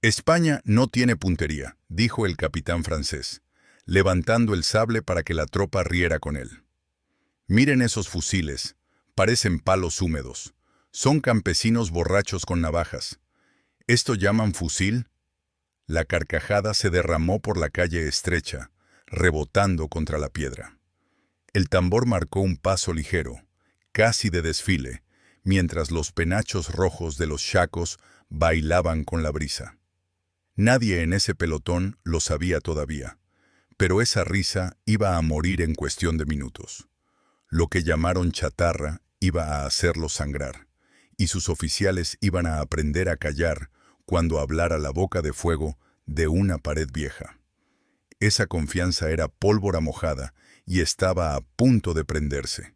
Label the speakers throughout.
Speaker 1: España no tiene puntería, dijo el capitán francés, levantando el sable para que la tropa riera con él. Miren esos fusiles, parecen palos húmedos. Son campesinos borrachos con navajas. ¿Esto llaman fusil? La carcajada se derramó por la calle estrecha, rebotando contra la piedra. El tambor marcó un paso ligero, casi de desfile, mientras los penachos rojos de los chacos bailaban con la brisa. Nadie en ese pelotón lo sabía todavía, pero esa risa iba a morir en cuestión de minutos. Lo que llamaron chatarra iba a hacerlos sangrar, y sus oficiales iban a aprender a callar cuando hablara la boca de fuego de una pared vieja. Esa confianza era pólvora mojada y estaba a punto de prenderse.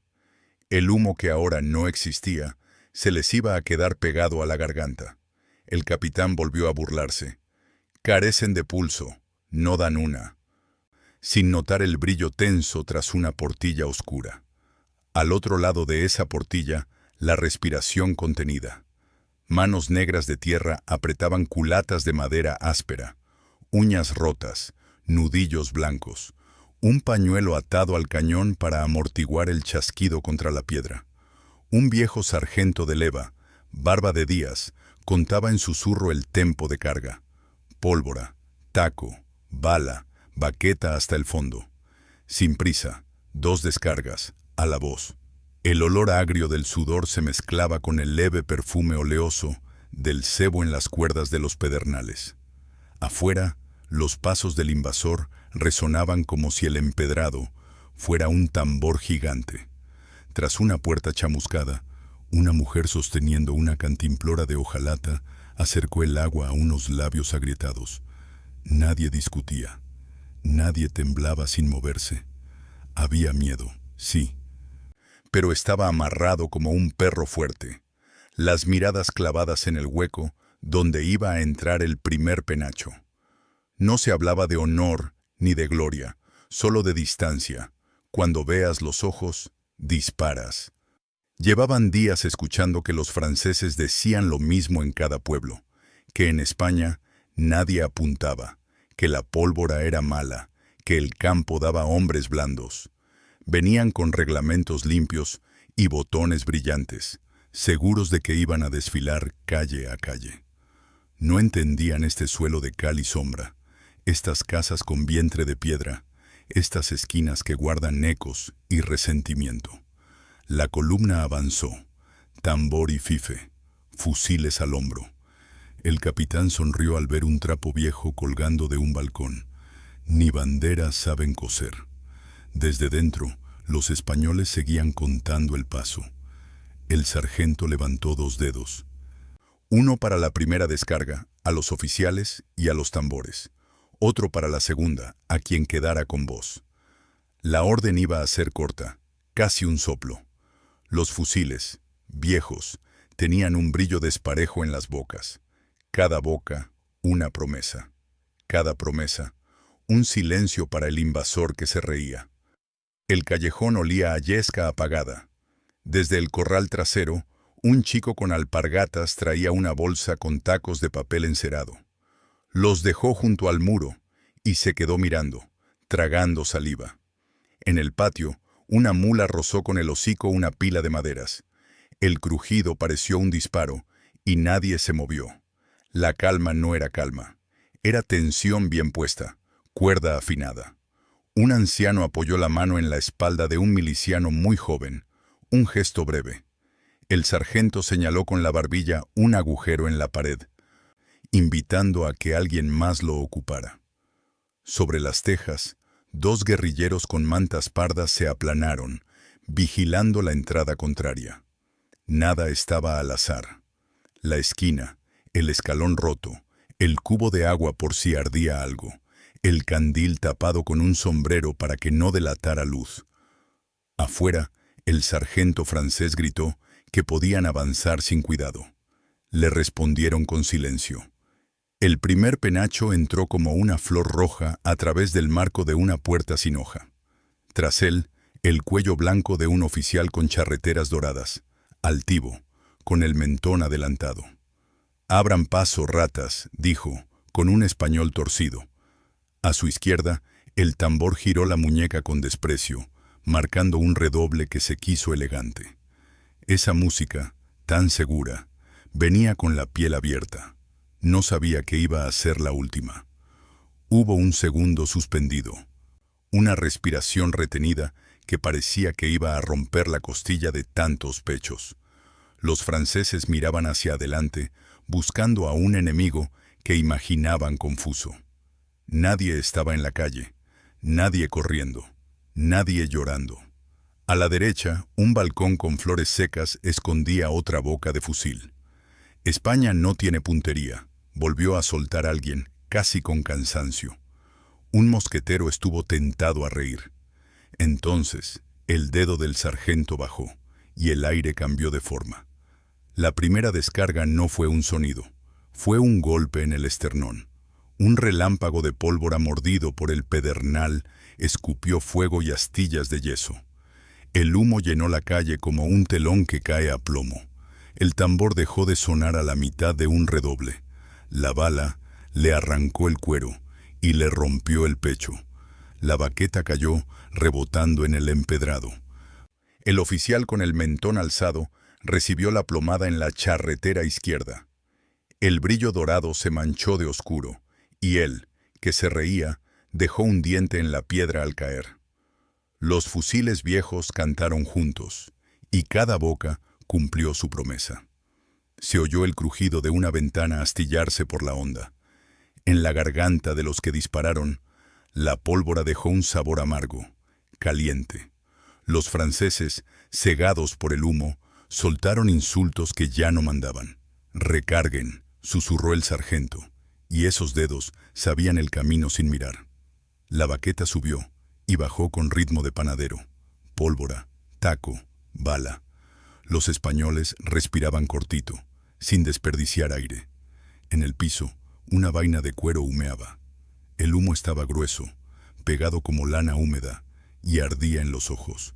Speaker 1: El humo que ahora no existía se les iba a quedar pegado a la garganta. El capitán volvió a burlarse. Carecen de pulso, no dan una. Sin notar el brillo tenso tras una portilla oscura. Al otro lado de esa portilla, la respiración contenida. Manos negras de tierra apretaban culatas de madera áspera, uñas rotas, nudillos blancos, un pañuelo atado al cañón para amortiguar el chasquido contra la piedra. Un viejo sargento de leva, barba de días, contaba en susurro el tempo de carga. Pólvora, taco, bala, baqueta hasta el fondo. Sin prisa, 2 descargas, a la voz. El olor agrio del sudor se mezclaba con el leve perfume oleoso del cebo en las cuerdas de los pedernales. Afuera, los pasos del invasor resonaban como si el empedrado fuera un tambor gigante. Tras una puerta chamuscada, una mujer sosteniendo una cantimplora de hojalata acercó el agua a unos labios agrietados. Nadie discutía. Nadie temblaba sin moverse. Había miedo, sí, pero estaba amarrado como un perro fuerte, las miradas clavadas en el hueco donde iba a entrar el primer penacho. No se hablaba de honor ni de gloria, solo de distancia. Cuando veas los ojos, disparas. Llevaban días escuchando que los franceses decían lo mismo en cada pueblo, que en España nadie apuntaba, que la pólvora era mala, que el campo daba hombres blandos. Venían con reglamentos limpios y botones brillantes, seguros de que iban a desfilar calle a calle. No entendían este suelo de cal y sombra, estas casas con vientre de piedra, estas esquinas que guardan ecos y resentimiento. La columna avanzó, tambor y fife, fusiles al hombro. El capitán sonrió al ver un trapo viejo colgando de un balcón. Ni banderas saben coser. Desde dentro, los españoles seguían contando el paso. El sargento levantó 2 dedos. Uno para la primera descarga, a los oficiales y a los tambores. Otro para la segunda, a quien quedara con voz. La orden iba a ser corta, casi un soplo. Los fusiles, viejos, tenían un brillo desparejo en las bocas. Cada boca, una promesa. Cada promesa, un silencio para el invasor que se reía. El callejón olía a yesca apagada. Desde el corral trasero, un chico con alpargatas traía una bolsa con tacos de papel encerado. Los dejó junto al muro y se quedó mirando, tragando saliva. En el patio, una mula rozó con el hocico una pila de maderas. El crujido pareció un disparo y nadie se movió. La calma no era calma. Era tensión bien puesta, cuerda afinada. Un anciano apoyó la mano en la espalda de un miliciano muy joven, un gesto breve. El sargento señaló con la barbilla un agujero en la pared, invitando a que alguien más lo ocupara. Sobre las tejas, 2 guerrilleros con mantas pardas se aplanaron, vigilando la entrada contraria. Nada estaba al azar. La esquina, el escalón roto, el cubo de agua por si ardía algo, el candil tapado con un sombrero para que no delatara luz. Afuera, el sargento francés gritó que podían avanzar sin cuidado. Le respondieron con silencio. El primer penacho entró como una flor roja a través del marco de una puerta sin hoja. Tras él, el cuello blanco de un oficial con charreteras doradas, altivo, con el mentón adelantado. «Abran paso, ratas», dijo, con un español torcido. A su izquierda, el tambor giró la muñeca con desprecio, marcando un redoble que se quiso elegante. Esa música, tan segura, venía con la piel abierta. No sabía que iba a ser la última. Hubo un segundo suspendido, una respiración retenida que parecía que iba a romper la costilla de tantos pechos. Los franceses miraban hacia adelante, buscando a un enemigo que imaginaban confuso. Nadie estaba en la calle, nadie corriendo, nadie llorando. A la derecha, un balcón con flores secas escondía otra boca de fusil. España no tiene puntería, volvió a soltar alguien, casi con cansancio. Un mosquetero estuvo tentado a reír. Entonces, el dedo del sargento bajó, y el aire cambió de forma. La primera descarga no fue un sonido, fue un golpe en el esternón. Un relámpago de pólvora mordido por el pedernal escupió fuego y astillas de yeso. El humo llenó la calle como un telón que cae a plomo. El tambor dejó de sonar a la mitad de un redoble. La bala le arrancó el cuero y le rompió el pecho. La baqueta cayó rebotando en el empedrado. El oficial con el mentón alzado recibió la plomada en la charretera izquierda. El brillo dorado se manchó de oscuro, y él, que se reía, dejó un diente en la piedra al caer. Los fusiles viejos cantaron juntos, y cada boca cumplió su promesa. Se oyó el crujido de una ventana astillarse por la honda. En la garganta de los que dispararon, la pólvora dejó un sabor amargo, caliente. Los franceses, cegados por el humo, soltaron insultos que ya no mandaban. «Recarguen», susurró el sargento, y esos dedos sabían el camino sin mirar. La baqueta subió y bajó con ritmo de panadero. Pólvora, taco, bala. Los españoles respiraban cortito, sin desperdiciar aire. En el piso, una vaina de cuero humeaba. El humo estaba grueso, pegado como lana húmeda, y ardía en los ojos.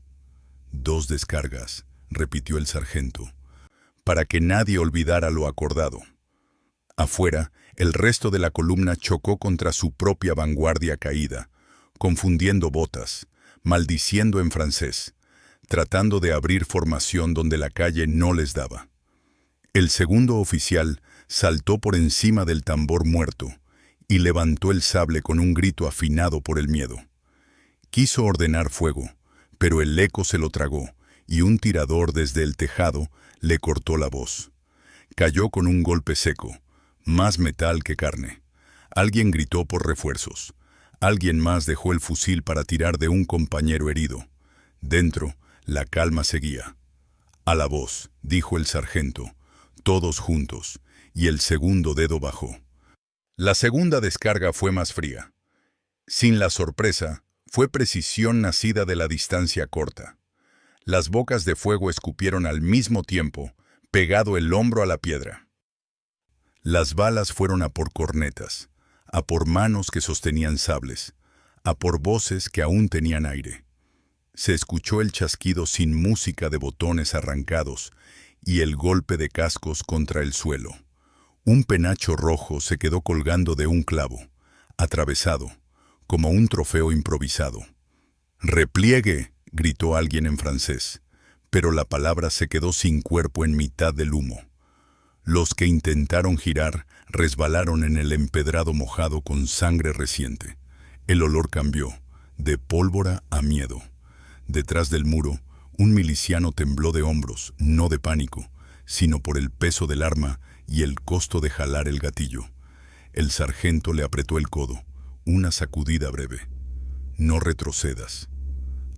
Speaker 1: «2 descargas», repitió el sargento, para que nadie olvidara lo acordado. Afuera, el resto de la columna chocó contra su propia vanguardia caída, confundiendo botas, maldiciendo en francés, tratando de abrir formación donde la calle no les daba. El segundo oficial saltó por encima del tambor muerto y levantó el sable con un grito afinado por el miedo. Quiso ordenar fuego, pero el eco se lo tragó y un tirador desde el tejado le cortó la voz. Cayó con un golpe seco, más metal que carne. Alguien gritó por refuerzos. Alguien más dejó el fusil para tirar de un compañero herido. Dentro, la calma seguía. «A la voz», dijo el sargento, todos juntos, y el segundo dedo bajó. La segunda descarga fue más fría. Sin la sorpresa, fue precisión nacida de la distancia corta. Las bocas de fuego escupieron al mismo tiempo, pegado el hombro a la piedra. Las balas fueron a por cornetas, a por manos que sostenían sables, a por voces que aún tenían aire. Se escuchó el chasquido sin música de botones arrancados y el golpe de cascos contra el suelo. Un penacho rojo se quedó colgando de un clavo, atravesado, como un trofeo improvisado. «Repliegue», gritó alguien en francés, pero la palabra se quedó sin cuerpo en mitad del humo. Los que intentaron girar resbalaron en el empedrado mojado con sangre reciente. El olor cambió, de pólvora a miedo. Detrás del muro, un miliciano tembló de hombros, no de pánico, sino por el peso del arma y el costo de jalar el gatillo. El sargento le apretó el codo, una sacudida breve. «No retrocedas».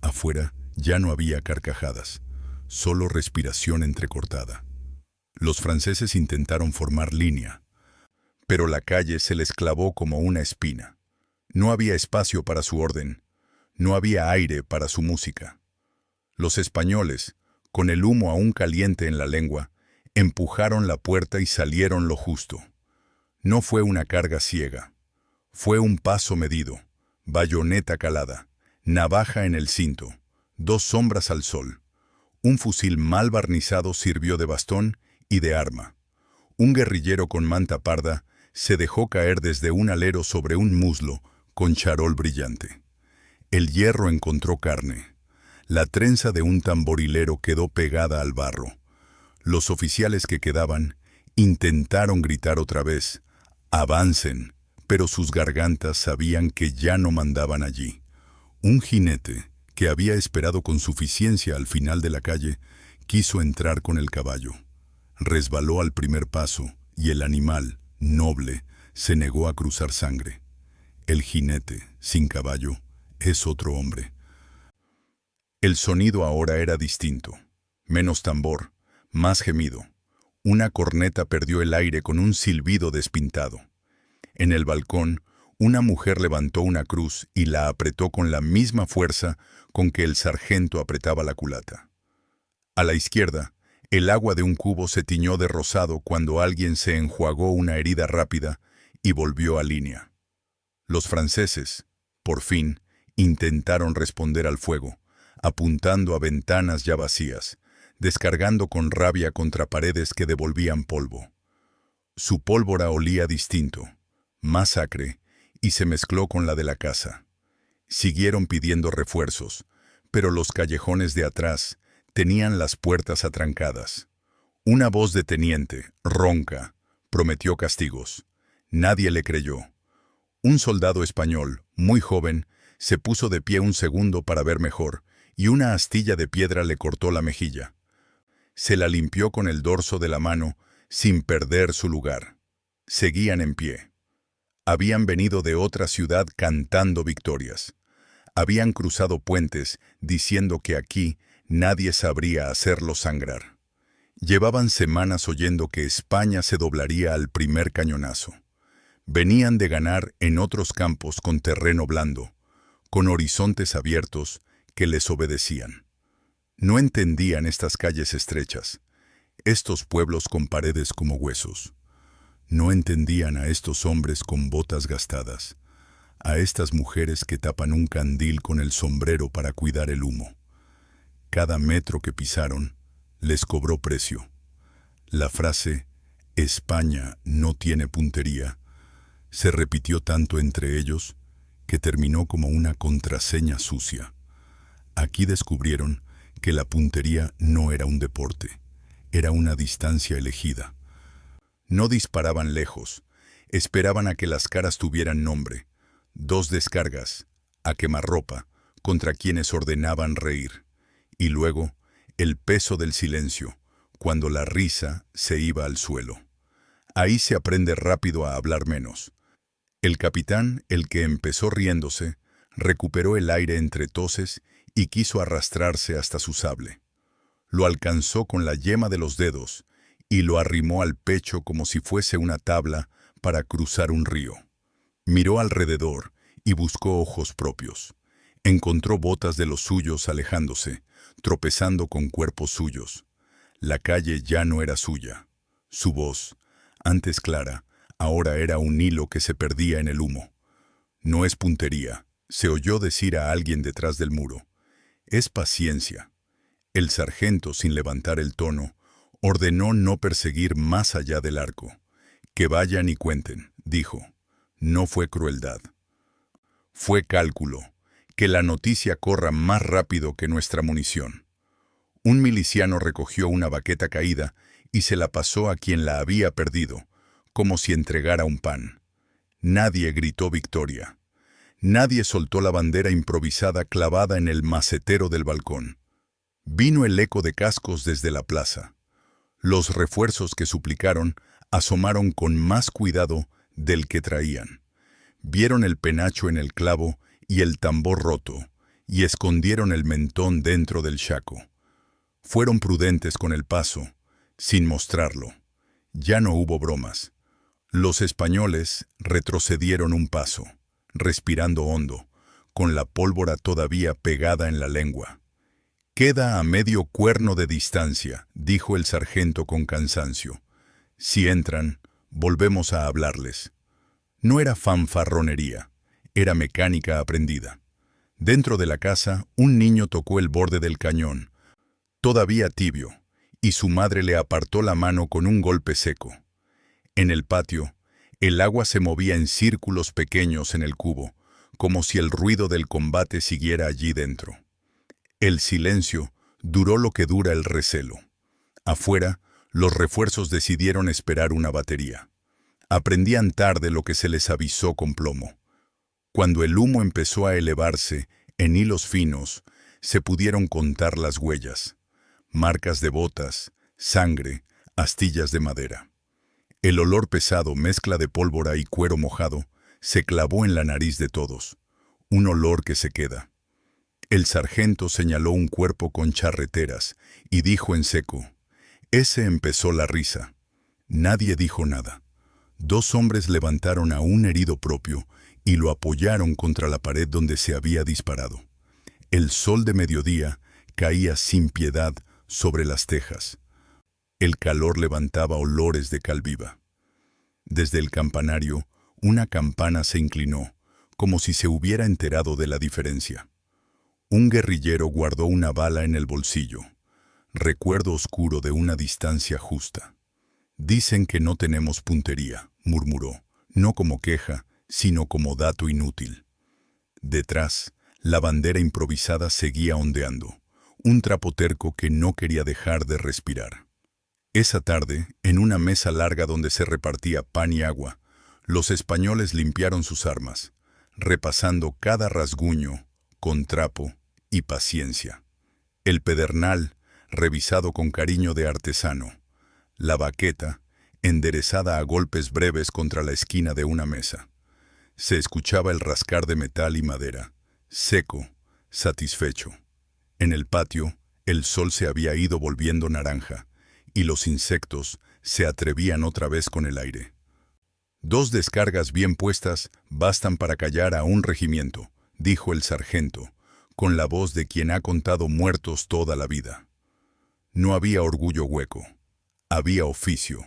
Speaker 1: Afuera ya no había carcajadas, solo respiración entrecortada. Los franceses intentaron formar línea, pero la calle se les clavó como una espina. No había espacio para su orden, no había aire para su música. Los españoles, con el humo aún caliente en la lengua, empujaron la puerta y salieron lo justo. No fue una carga ciega, fue un paso medido, bayoneta calada, navaja en el cinto, 2 sombras al sol. Un fusil mal barnizado sirvió de bastón y de arma. Un guerrillero con manta parda Se dejó caer desde un alero sobre un muslo con charol brillante. El hierro encontró carne. La trenza de un tamborilero quedó pegada al barro. Los oficiales que quedaban intentaron gritar otra vez, «¡Avancen!», pero sus gargantas sabían que ya no mandaban allí. Un jinete, que había esperado con suficiencia al final de la calle, quiso entrar con el caballo. Resbaló al primer paso y el animal, noble, se negó a cruzar sangre. El jinete, sin caballo, es otro hombre. El sonido ahora era distinto. Menos tambor, más gemido. Una corneta perdió el aire con un silbido despintado. En el balcón, una mujer levantó una cruz y la apretó con la misma fuerza con que el sargento apretaba la culata. A la izquierda, el agua de un cubo se tiñó de rosado cuando alguien se enjuagó una herida rápida y volvió a línea. Los franceses, por fin, intentaron responder al fuego, apuntando a ventanas ya vacías, descargando con rabia contra paredes que devolvían polvo. Su pólvora olía distinto, más acre, y se mezcló con la de la casa. Siguieron pidiendo refuerzos, pero los callejones de atrás tenían las puertas atrancadas. Una voz de teniente, ronca, prometió castigos. Nadie le creyó. Un soldado español, muy joven, se puso de pie un segundo para ver mejor, y una astilla de piedra le cortó la mejilla. Se la limpió con el dorso de la mano, sin perder su lugar. Seguían en pie. Habían venido de otra ciudad cantando victorias. Habían cruzado puentes diciendo que aquí nadie sabría hacerlos sangrar. Llevaban semanas oyendo que España se doblaría al primer cañonazo. Venían de ganar en otros campos con terreno blando, con horizontes abiertos que les obedecían. No entendían estas calles estrechas, estos pueblos con paredes como huesos. No entendían a estos hombres con botas gastadas, a estas mujeres que tapan un candil con el sombrero para cuidar el humo. Cada metro que pisaron les cobró precio. La frase «España no tiene puntería» se repitió tanto entre ellos que terminó como una contraseña sucia. Aquí descubrieron que la puntería no era un deporte, era una distancia elegida. No disparaban lejos, esperaban a que las caras tuvieran nombre. 2 descargas, a quemarropa, contra quienes ordenaban reír. Y luego, el peso del silencio, cuando la risa se iba al suelo. Ahí se aprende rápido a hablar menos. El capitán, el que empezó riéndose, recuperó el aire entre toses y quiso arrastrarse hasta su sable. Lo alcanzó con la yema de los dedos y lo arrimó al pecho como si fuese una tabla para cruzar un río. Miró alrededor y buscó ojos propios. Encontró botas de los suyos alejándose, tropezando con cuerpos suyos. La calle ya no era suya. Su voz, antes clara, ahora era un hilo que se perdía en el humo. «No es puntería», se oyó decir a alguien detrás del muro. «Es paciencia». El sargento, sin levantar el tono, ordenó no perseguir más allá del arco. «Que vayan y cuenten», dijo. No fue crueldad. Fue cálculo, que la noticia corra más rápido que nuestra munición. Un miliciano recogió una baqueta caída y se la pasó a quien la había perdido, como si entregara un pan. Nadie gritó victoria. Nadie soltó la bandera improvisada clavada en el macetero del balcón. Vino el eco de cascos desde la plaza. Los refuerzos que suplicaron asomaron con más cuidado del que traían. Vieron el penacho en el clavo y el tambor roto, y escondieron el mentón dentro del chaco. Fueron prudentes con el paso, sin mostrarlo. Ya no hubo bromas. Los españoles retrocedieron un paso, respirando hondo, con la pólvora todavía pegada en la lengua. «Queda a medio cuerno de distancia», dijo el sargento con cansancio. «Si entran, volvemos a hablarles». No era fanfarronería, era mecánica aprendida. Dentro de la casa, un niño tocó el borde del cañón, todavía tibio, y su madre le apartó la mano con un golpe seco. En el patio, El agua se movía en círculos pequeños en el cubo, como si el ruido del combate siguiera allí dentro. El silencio duró lo que dura el recelo. Afuera, los refuerzos decidieron esperar una batería. Aprendían tarde lo que se les avisó con plomo. Cuando el humo empezó a elevarse, en hilos finos, se pudieron contar las huellas. Marcas de botas, sangre, astillas de madera. El olor pesado, mezcla de pólvora y cuero mojado, se clavó en la nariz de todos. Un olor que se queda. El sargento señaló un cuerpo con charreteras y dijo en seco: «Ese empezó la risa». Nadie dijo nada. 2 hombres levantaron a un herido propio y lo apoyaron contra la pared donde se había disparado. El sol de mediodía caía sin piedad sobre las tejas. El calor levantaba olores de cal viva. Desde el campanario, una campana se inclinó, como si se hubiera enterado de la diferencia. Un guerrillero guardó una bala en el bolsillo. Recuerdo oscuro de una distancia justa. «Dicen que no tenemos puntería», murmuró, no como queja, sino como dato inútil. Detrás, la bandera improvisada seguía ondeando, un trapo terco que no quería dejar de respirar. Esa tarde, en una mesa larga donde se repartía pan y agua, los españoles limpiaron sus armas, repasando cada rasguño con trapo y paciencia. El pedernal, revisado con cariño de artesano. La baqueta, enderezada a golpes breves contra la esquina de una mesa. Se escuchaba el rascar de metal y madera, seco, satisfecho. En el patio, el sol se había ido volviendo naranja, y los insectos se atrevían otra vez con el aire. 2 descargas bien puestas bastan para callar a un regimiento, dijo el sargento, con la voz de quien ha contado muertos toda la vida. No había orgullo hueco, había oficio.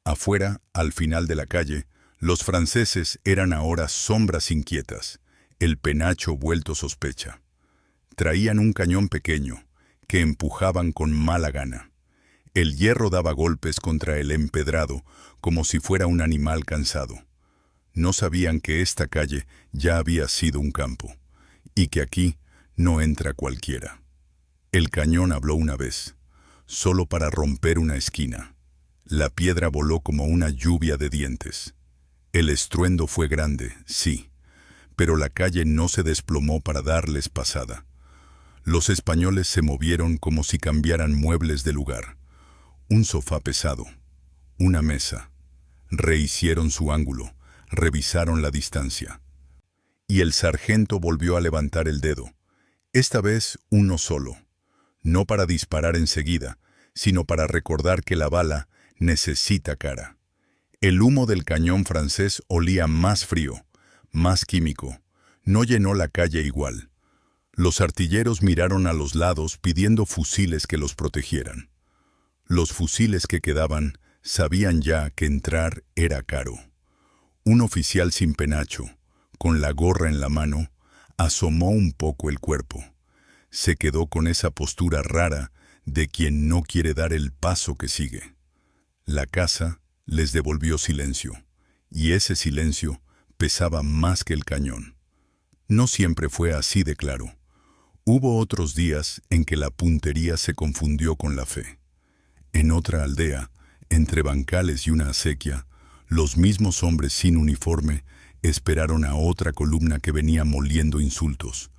Speaker 1: Afuera, al final de la calle, los franceses eran ahora sombras inquietas, el penacho vuelto sospecha. Traían un cañón pequeño, que empujaban con mala gana. El hierro daba golpes contra el empedrado, como si fuera un animal cansado. No sabían que esta calle ya había sido un campo, y que aquí no entra cualquiera. El cañón habló una vez, solo para romper una esquina. La piedra voló como una lluvia de dientes. El estruendo fue grande, sí, pero la calle no se desplomó para darles pasada. Los españoles se movieron como si cambiaran muebles de lugar. Un sofá pesado, una mesa. Rehicieron su ángulo, revisaron la distancia. Y el sargento volvió a levantar el dedo, esta vez uno solo, no para disparar enseguida, sino para recordar que la bala necesita cara. El humo del cañón francés olía más frío, más químico. No llenó la calle igual. Los artilleros miraron a los lados pidiendo fusiles que los protegieran. Los fusiles que quedaban sabían ya que entrar era caro. Un oficial sin penacho, con la gorra en la mano, asomó un poco el cuerpo. Se quedó con esa postura rara de quien no quiere dar el paso que sigue. La casa les devolvió silencio, y ese silencio pesaba más que el cañón. No siempre fue así de claro. Hubo otros días en que la puntería se confundió con la fe. En otra aldea, entre bancales y una acequia, los mismos hombres sin uniforme esperaron a otra columna que venía moliendo insultos.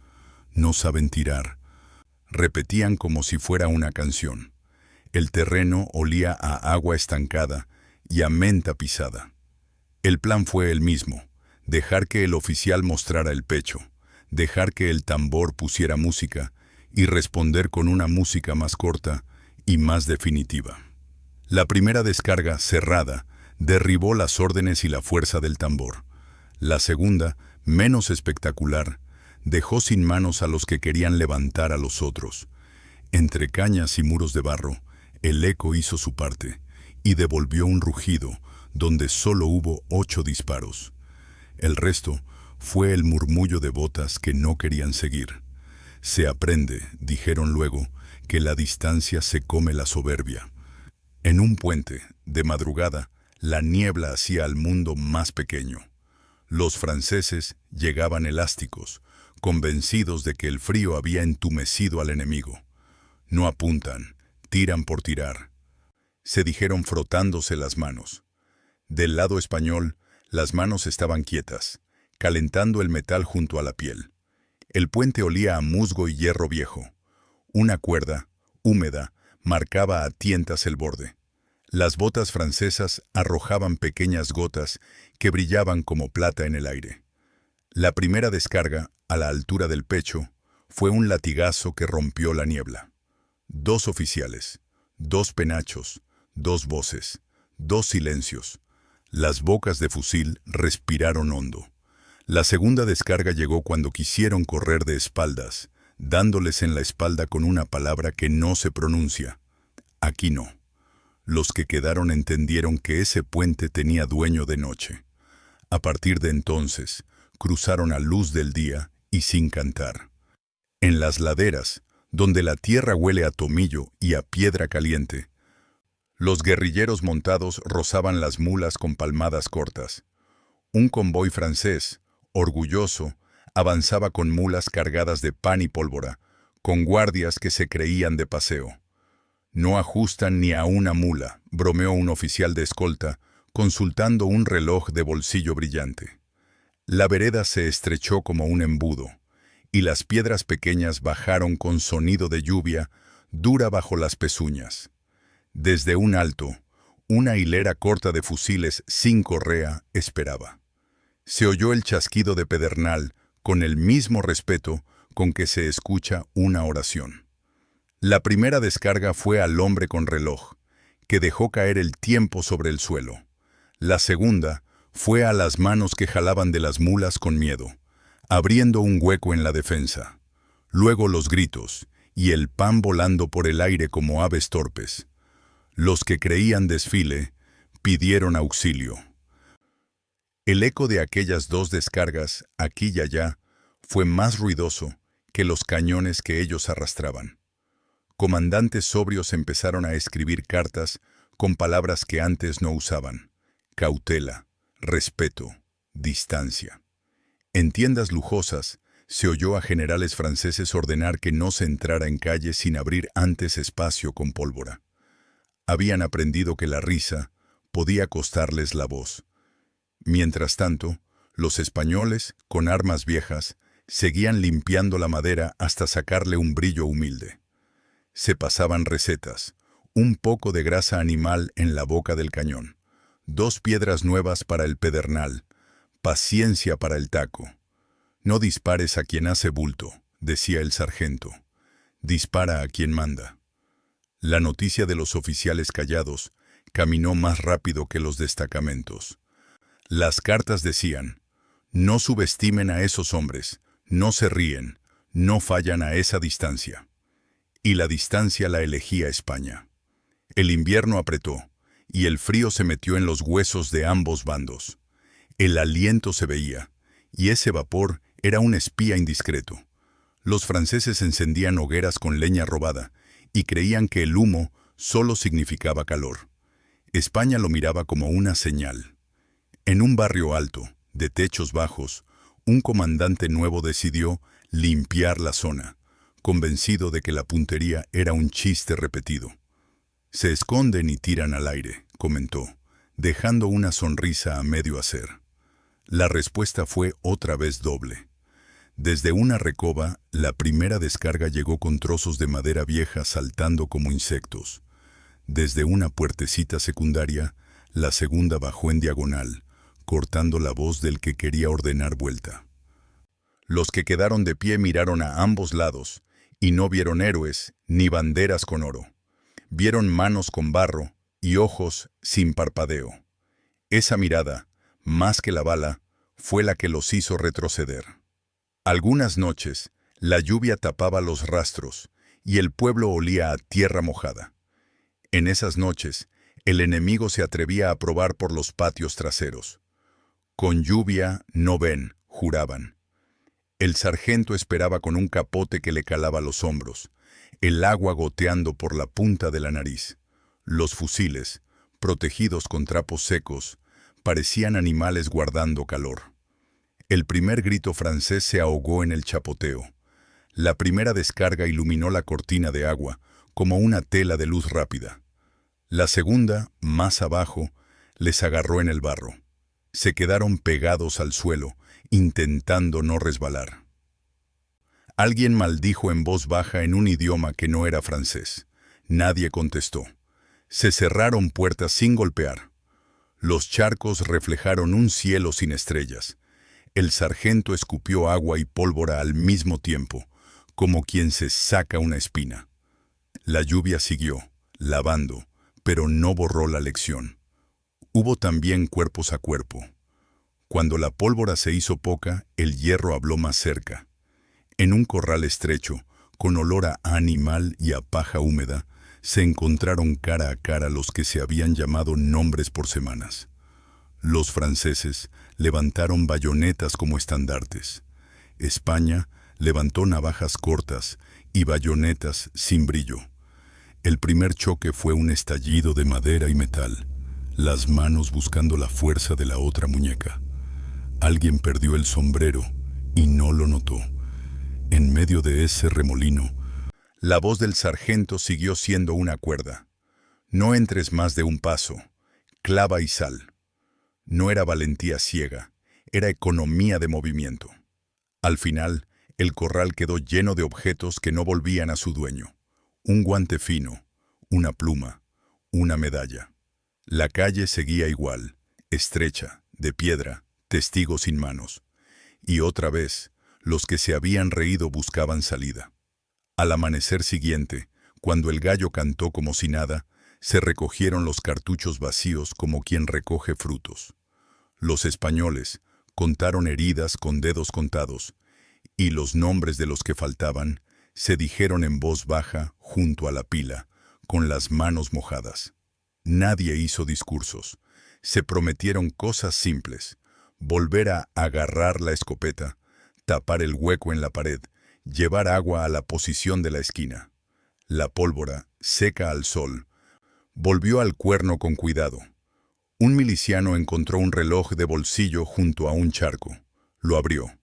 Speaker 1: No saben tirar. Repetían como si fuera una canción. El terreno olía a agua estancada y a menta pisada. El plan fue el mismo, dejar que el oficial mostrara el pecho, dejar que el tambor pusiera música y responder con una música más corta y más definitiva. La primera descarga, cerrada, derribó las órdenes y la fuerza del tambor. La segunda, menos espectacular, dejó sin manos a los que querían levantar a los otros. Entre cañas y muros de barro, el eco hizo su parte y devolvió un rugido donde solo hubo 8 disparos. El resto fue el murmullo de botas que no querían seguir. Se aprende, dijeron luego, que la distancia se come la soberbia. En un puente, de madrugada, La niebla hacía al mundo más pequeño. Los franceses llegaban elásticos, convencidos de que el frío había entumecido al enemigo. No apuntan, tiran por tirar, se dijeron frotándose las manos. Del lado español, las manos estaban quietas, calentando el metal junto a la piel. El puente olía a musgo y hierro viejo. Una cuerda, húmeda, marcaba a tientas el borde. Las botas francesas arrojaban pequeñas gotas que brillaban como plata en el aire. La primera descarga, a la altura del pecho, fue un latigazo que rompió la niebla. 2 oficiales, 2 penachos, 2 voces, 2 silencios. Las bocas de fusil respiraron hondo. La segunda descarga llegó cuando quisieron correr de espaldas, dándoles en la espalda con una palabra que no se pronuncia. Aquí no. Los que quedaron entendieron que ese puente tenía dueño de noche. A partir de entonces, cruzaron a luz del día y sin cantar. En las laderas, donde la tierra huele a tomillo y a piedra caliente, los guerrilleros montados rozaban las mulas con palmadas cortas. Un convoy francés, orgulloso, avanzaba con mulas cargadas de pan y pólvora, con guardias que se creían de paseo. No ajustan ni a una mula, bromeó un oficial de escolta, consultando un reloj de bolsillo brillante. La vereda se estrechó como un embudo, y las piedras pequeñas bajaron con sonido de lluvia, dura bajo las pezuñas. Desde un alto, una hilera corta de fusiles sin correa esperaba. Se oyó el chasquido de pedernal con el mismo respeto con que se escucha una oración. La primera descarga fue al hombre con reloj, que dejó caer el tiempo sobre el suelo. La segunda fue a las manos que jalaban de las mulas con miedo, abriendo un hueco en la defensa. Luego los gritos, y el pan volando por el aire como aves torpes. Los que creían desfile pidieron auxilio. El eco de aquellas 2 descargas, aquí y allá, fue más ruidoso que los cañones que ellos arrastraban. Comandantes sobrios empezaron a escribir cartas con palabras que antes no usaban: cautela, respeto, distancia. En tiendas lujosas se oyó a generales franceses ordenar que no se entrara en calles sin abrir antes espacio con pólvora. Habían aprendido que la risa podía costarles la voz. Mientras tanto, los españoles, con armas viejas, seguían limpiando la madera hasta sacarle un brillo humilde. Se pasaban recetas: un poco de grasa animal en la boca del cañón, 2 piedras nuevas para el pedernal, paciencia para el taco. No dispares a quien hace bulto, decía el sargento. Dispara a quien manda. La noticia de los oficiales callados caminó más rápido que los destacamentos. Las cartas decían: no subestimen a esos hombres, no se ríen, no fallan a esa distancia. Y la distancia la elegía España. El invierno apretó, y el frío se metió en los huesos de ambos bandos. El aliento se veía, y ese vapor era un espía indiscreto. Los franceses encendían hogueras con leña robada, y creían que el humo solo significaba calor. España lo miraba como una señal. En un barrio alto, de techos bajos, un comandante nuevo decidió limpiar la zona, convencido de que la puntería era un chiste repetido. Se esconden y tiran al aire, comentó, dejando una sonrisa a medio hacer. La respuesta fue otra vez doble. Desde una recoba, la primera descarga llegó con trozos de madera vieja saltando como insectos. Desde una puertecita secundaria, la segunda bajó en diagonal, cortando la voz del que quería ordenar vuelta. Los que quedaron de pie miraron a ambos lados, y no vieron héroes ni banderas con oro. Vieron manos con barro y ojos sin parpadeo. Esa mirada, más que la bala, fue la que los hizo retroceder. Algunas noches, la lluvia tapaba los rastros, y el pueblo olía a tierra mojada. En esas noches, el enemigo se atrevía a probar por los patios traseros. Con lluvia no ven, juraban. El sargento esperaba con un capote que le calaba los hombros, el agua goteando por la punta de la nariz. Los fusiles, protegidos con trapos secos, parecían animales guardando calor. El primer grito francés se ahogó en el chapoteo. La primera descarga iluminó la cortina de agua, como una tela de luz rápida. La segunda, más abajo, les agarró en el barro. Se quedaron pegados al suelo, intentando no resbalar. Alguien maldijo en voz baja en un idioma que no era francés. Nadie contestó. Se cerraron puertas sin golpear. Los charcos reflejaron un cielo sin estrellas. El sargento escupió agua y pólvora al mismo tiempo, como quien se saca una espina. La lluvia siguió, lavando, pero no borró la lección. Hubo también cuerpos a cuerpo. Cuando la pólvora se hizo poca, el hierro habló más cerca. En un corral estrecho, con olor a animal y a paja húmeda, se encontraron cara a cara los que se habían llamado nombres por semanas. Los franceses levantaron bayonetas como estandartes. España levantó navajas cortas y bayonetas sin brillo. El primer choque fue un estallido de madera y metal, las manos buscando la fuerza de la otra muñeca. Alguien perdió el sombrero y no lo notó. En medio de ese remolino, la voz del sargento siguió siendo una cuerda. No entres más de un paso, clava y sal. No era valentía ciega, era economía de movimiento. Al final, el corral quedó lleno de objetos que no volvían a su dueño. Un guante fino, una pluma, una medalla. La calle seguía igual, estrecha, de piedra, testigos sin manos. Y otra vez, los que se habían reído buscaban salida. Al amanecer siguiente, cuando el gallo cantó como si nada, se recogieron los cartuchos vacíos como quien recoge frutos. Los españoles contaron heridas con dedos contados, y los nombres de los que faltaban se dijeron en voz baja junto a la pila, con las manos mojadas. Nadie hizo discursos. Se prometieron cosas simples: volver a agarrar la escopeta, tapar el hueco en la pared, llevar agua a la posición de la esquina. La pólvora, seca al sol, volvió al cuerno con cuidado. Un miliciano encontró un reloj de bolsillo junto a un charco. Lo abrió.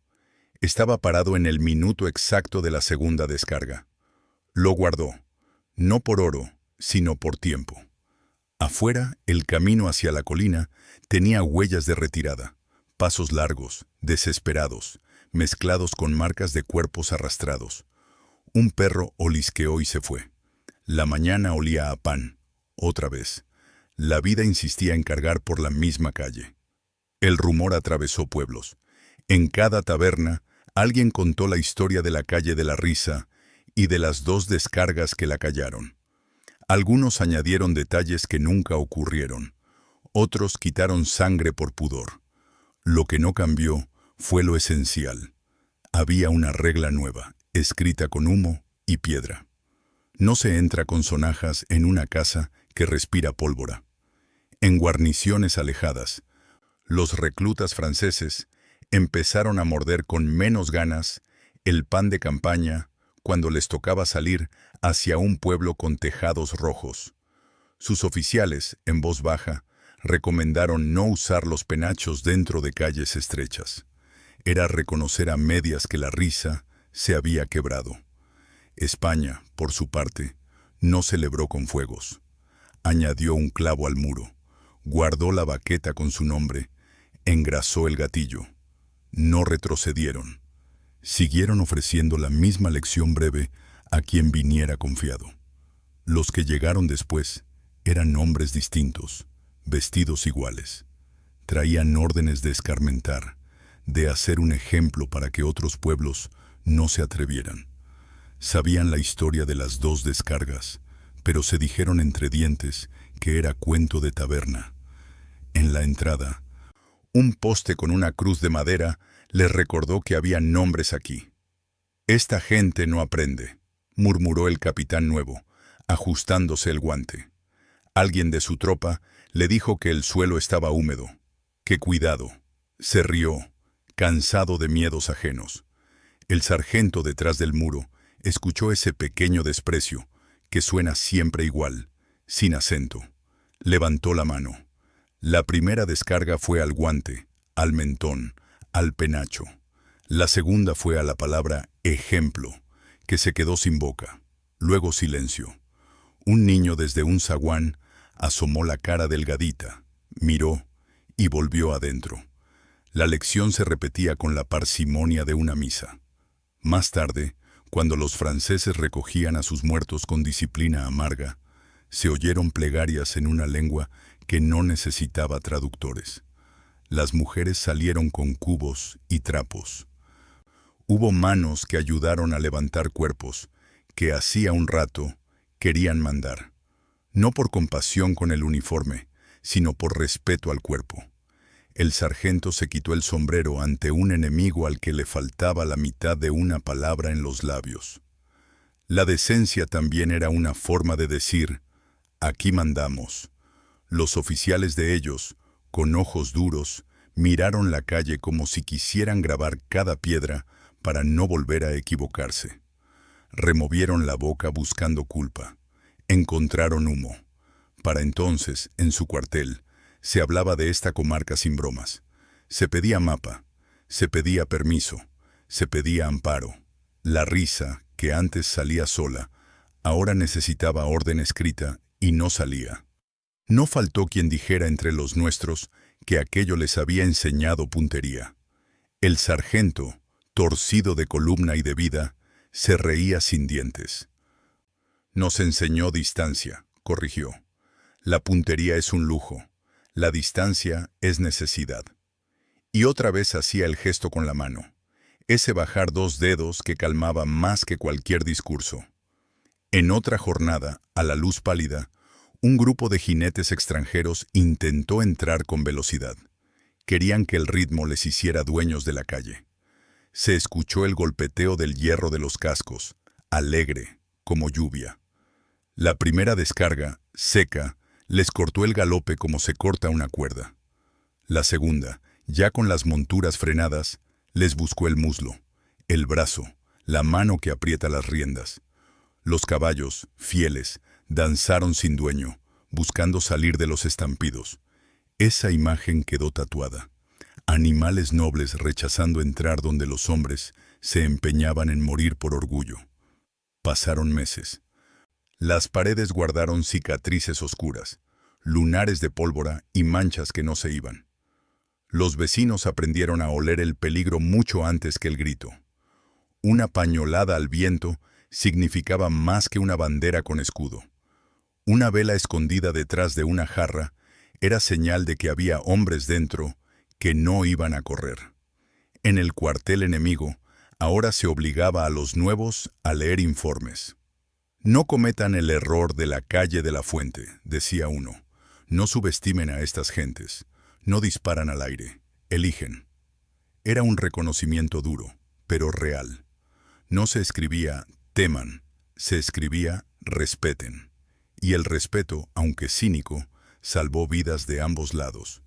Speaker 1: Estaba parado en el minuto exacto de la segunda descarga. Lo guardó, no por oro, sino por tiempo. Afuera, el camino hacia la colina tenía huellas de retirada, pasos largos, desesperados, mezclados con marcas de cuerpos arrastrados. Un perro olisqueó y se fue. La mañana olía a pan, otra vez. La vida insistía en cargar por la misma calle. El rumor atravesó pueblos. En cada taberna, alguien contó la historia de la calle de la risa y de las 2 descargas que la callaron. Algunos añadieron detalles que nunca ocurrieron. Otros quitaron sangre por pudor. Lo que no cambió fue lo esencial. Había una regla nueva, escrita con humo y piedra. No se entra con sonajas en una casa que respira pólvora. En guarniciones alejadas, los reclutas franceses empezaron a morder con menos ganas el pan de campaña cuando les tocaba salir hacia un pueblo con tejados rojos. Sus oficiales, en voz baja, recomendaron no usar los penachos dentro de calles estrechas. Era reconocer a medias que la risa se había quebrado. España, por su parte, no celebró con fuegos. Añadió un clavo al muro, guardó la baqueta con su nombre, engrasó el gatillo. No retrocedieron. Siguieron ofreciendo la misma lección breve a quien viniera confiado. Los que llegaron después eran hombres distintos, vestidos iguales. Traían órdenes de escarmentar, de hacer un ejemplo para que otros pueblos no se atrevieran. Sabían la historia de las 2 descargas, pero se dijeron entre dientes que era cuento de taberna. En la entrada, un poste con una cruz de madera les recordó que había nombres aquí. «Esta gente no aprende», murmuró el capitán nuevo, ajustándose el guante. Alguien de su tropa le dijo que el suelo estaba húmedo. ¡Qué cuidado! Se rió, cansado de miedos ajenos. El sargento detrás del muro escuchó ese pequeño desprecio que suena siempre igual, sin acento. Levantó la mano. La primera descarga fue al guante, al mentón, al penacho. La segunda fue a la palabra ejemplo, que se quedó sin boca. Luego silencio. Un niño desde un zaguán asomó la cara delgadita, miró y volvió adentro. La lección se repetía con la parsimonia de una misa. Más tarde, cuando los franceses recogían a sus muertos con disciplina amarga, se oyeron plegarias en una lengua que no necesitaba traductores. Las mujeres salieron con cubos y trapos. Hubo manos que ayudaron a levantar cuerpos, que hacía un rato querían mandar, no por compasión con el uniforme, sino por respeto al cuerpo. El sargento se quitó el sombrero ante un enemigo al que le faltaba la mitad de una palabra en los labios. La decencia también era una forma de decir, aquí mandamos. Los oficiales de ellos, con ojos duros, miraron la calle como si quisieran grabar cada piedra para no volver a equivocarse. Removieron la boca buscando culpa. Encontraron humo. Para entonces, en su cuartel, se hablaba de esta comarca sin bromas. Se pedía mapa, se pedía permiso, se pedía amparo. La risa, que antes salía sola, ahora necesitaba orden escrita y no salía. No faltó quien dijera entre los nuestros que aquello les había enseñado puntería. El sargento, torcido de columna y de vida, se reía sin dientes. Nos enseñó distancia, corrigió. La puntería es un lujo, la distancia es necesidad. Y otra vez hacía el gesto con la mano, ese bajar dos dedos que calmaba más que cualquier discurso. En otra jornada, a la luz pálida, un grupo de jinetes extranjeros intentó entrar con velocidad. Querían que el ritmo les hiciera dueños de la calle. Se escuchó el golpeteo del hierro de los cascos, alegre, como lluvia. La primera descarga, seca, les cortó el galope como se corta una cuerda. La segunda, ya con las monturas frenadas, les buscó el muslo, el brazo, la mano que aprieta las riendas. Los caballos, fieles, danzaron sin dueño, buscando salir de los estampidos. Esa imagen quedó tatuada. Animales nobles rechazando entrar donde los hombres se empeñaban en morir por orgullo. Pasaron meses. Las paredes guardaron cicatrices oscuras, lunares de pólvora y manchas que no se iban. Los vecinos aprendieron a oler el peligro mucho antes que el grito. Una pañolada al viento significaba más que una bandera con escudo. Una vela escondida detrás de una jarra era señal de que había hombres dentro que no iban a correr. En el cuartel enemigo, ahora se obligaba a los nuevos a leer informes. No cometan el error de la calle de la fuente, decía uno. No subestimen a estas gentes. No disparan al aire. Eligen. Era un reconocimiento duro, pero real. No se escribía teman, se escribía respeten. Y el respeto, aunque cínico, salvó vidas de ambos lados.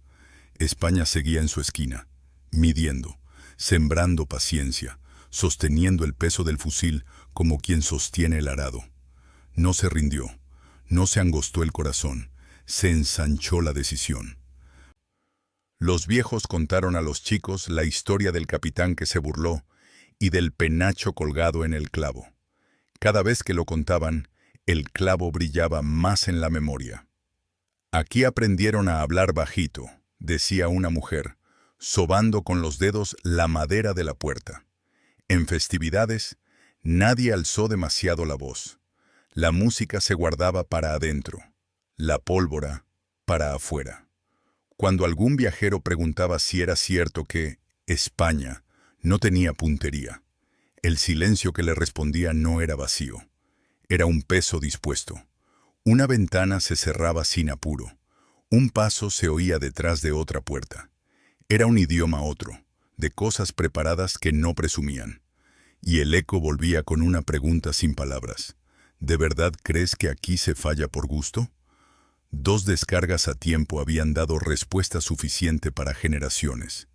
Speaker 1: España seguía en su esquina, midiendo, sembrando paciencia, sosteniendo el peso del fusil como quien sostiene el arado. No se rindió, no se angostó el corazón, se ensanchó la decisión. Los viejos contaron a los chicos la historia del capitán que se burló y del penacho colgado en el clavo. Cada vez que lo contaban, el clavo brillaba más en la memoria. Aquí aprendieron a hablar bajito, decía una mujer, sobando con los dedos la madera de la puerta. En festividades, nadie alzó demasiado la voz. La música se guardaba para adentro, la pólvora para afuera. Cuando algún viajero preguntaba si era cierto que España no tenía puntería, el silencio que le respondía no era vacío, era un peso dispuesto. Una ventana se cerraba sin apuro. Un paso se oía detrás de otra puerta. Era un idioma otro, de cosas preparadas que no presumían. Y el eco volvía con una pregunta sin palabras. ¿De verdad crees que aquí se falla por gusto? 2 descargas a tiempo habían dado respuesta suficiente para generaciones.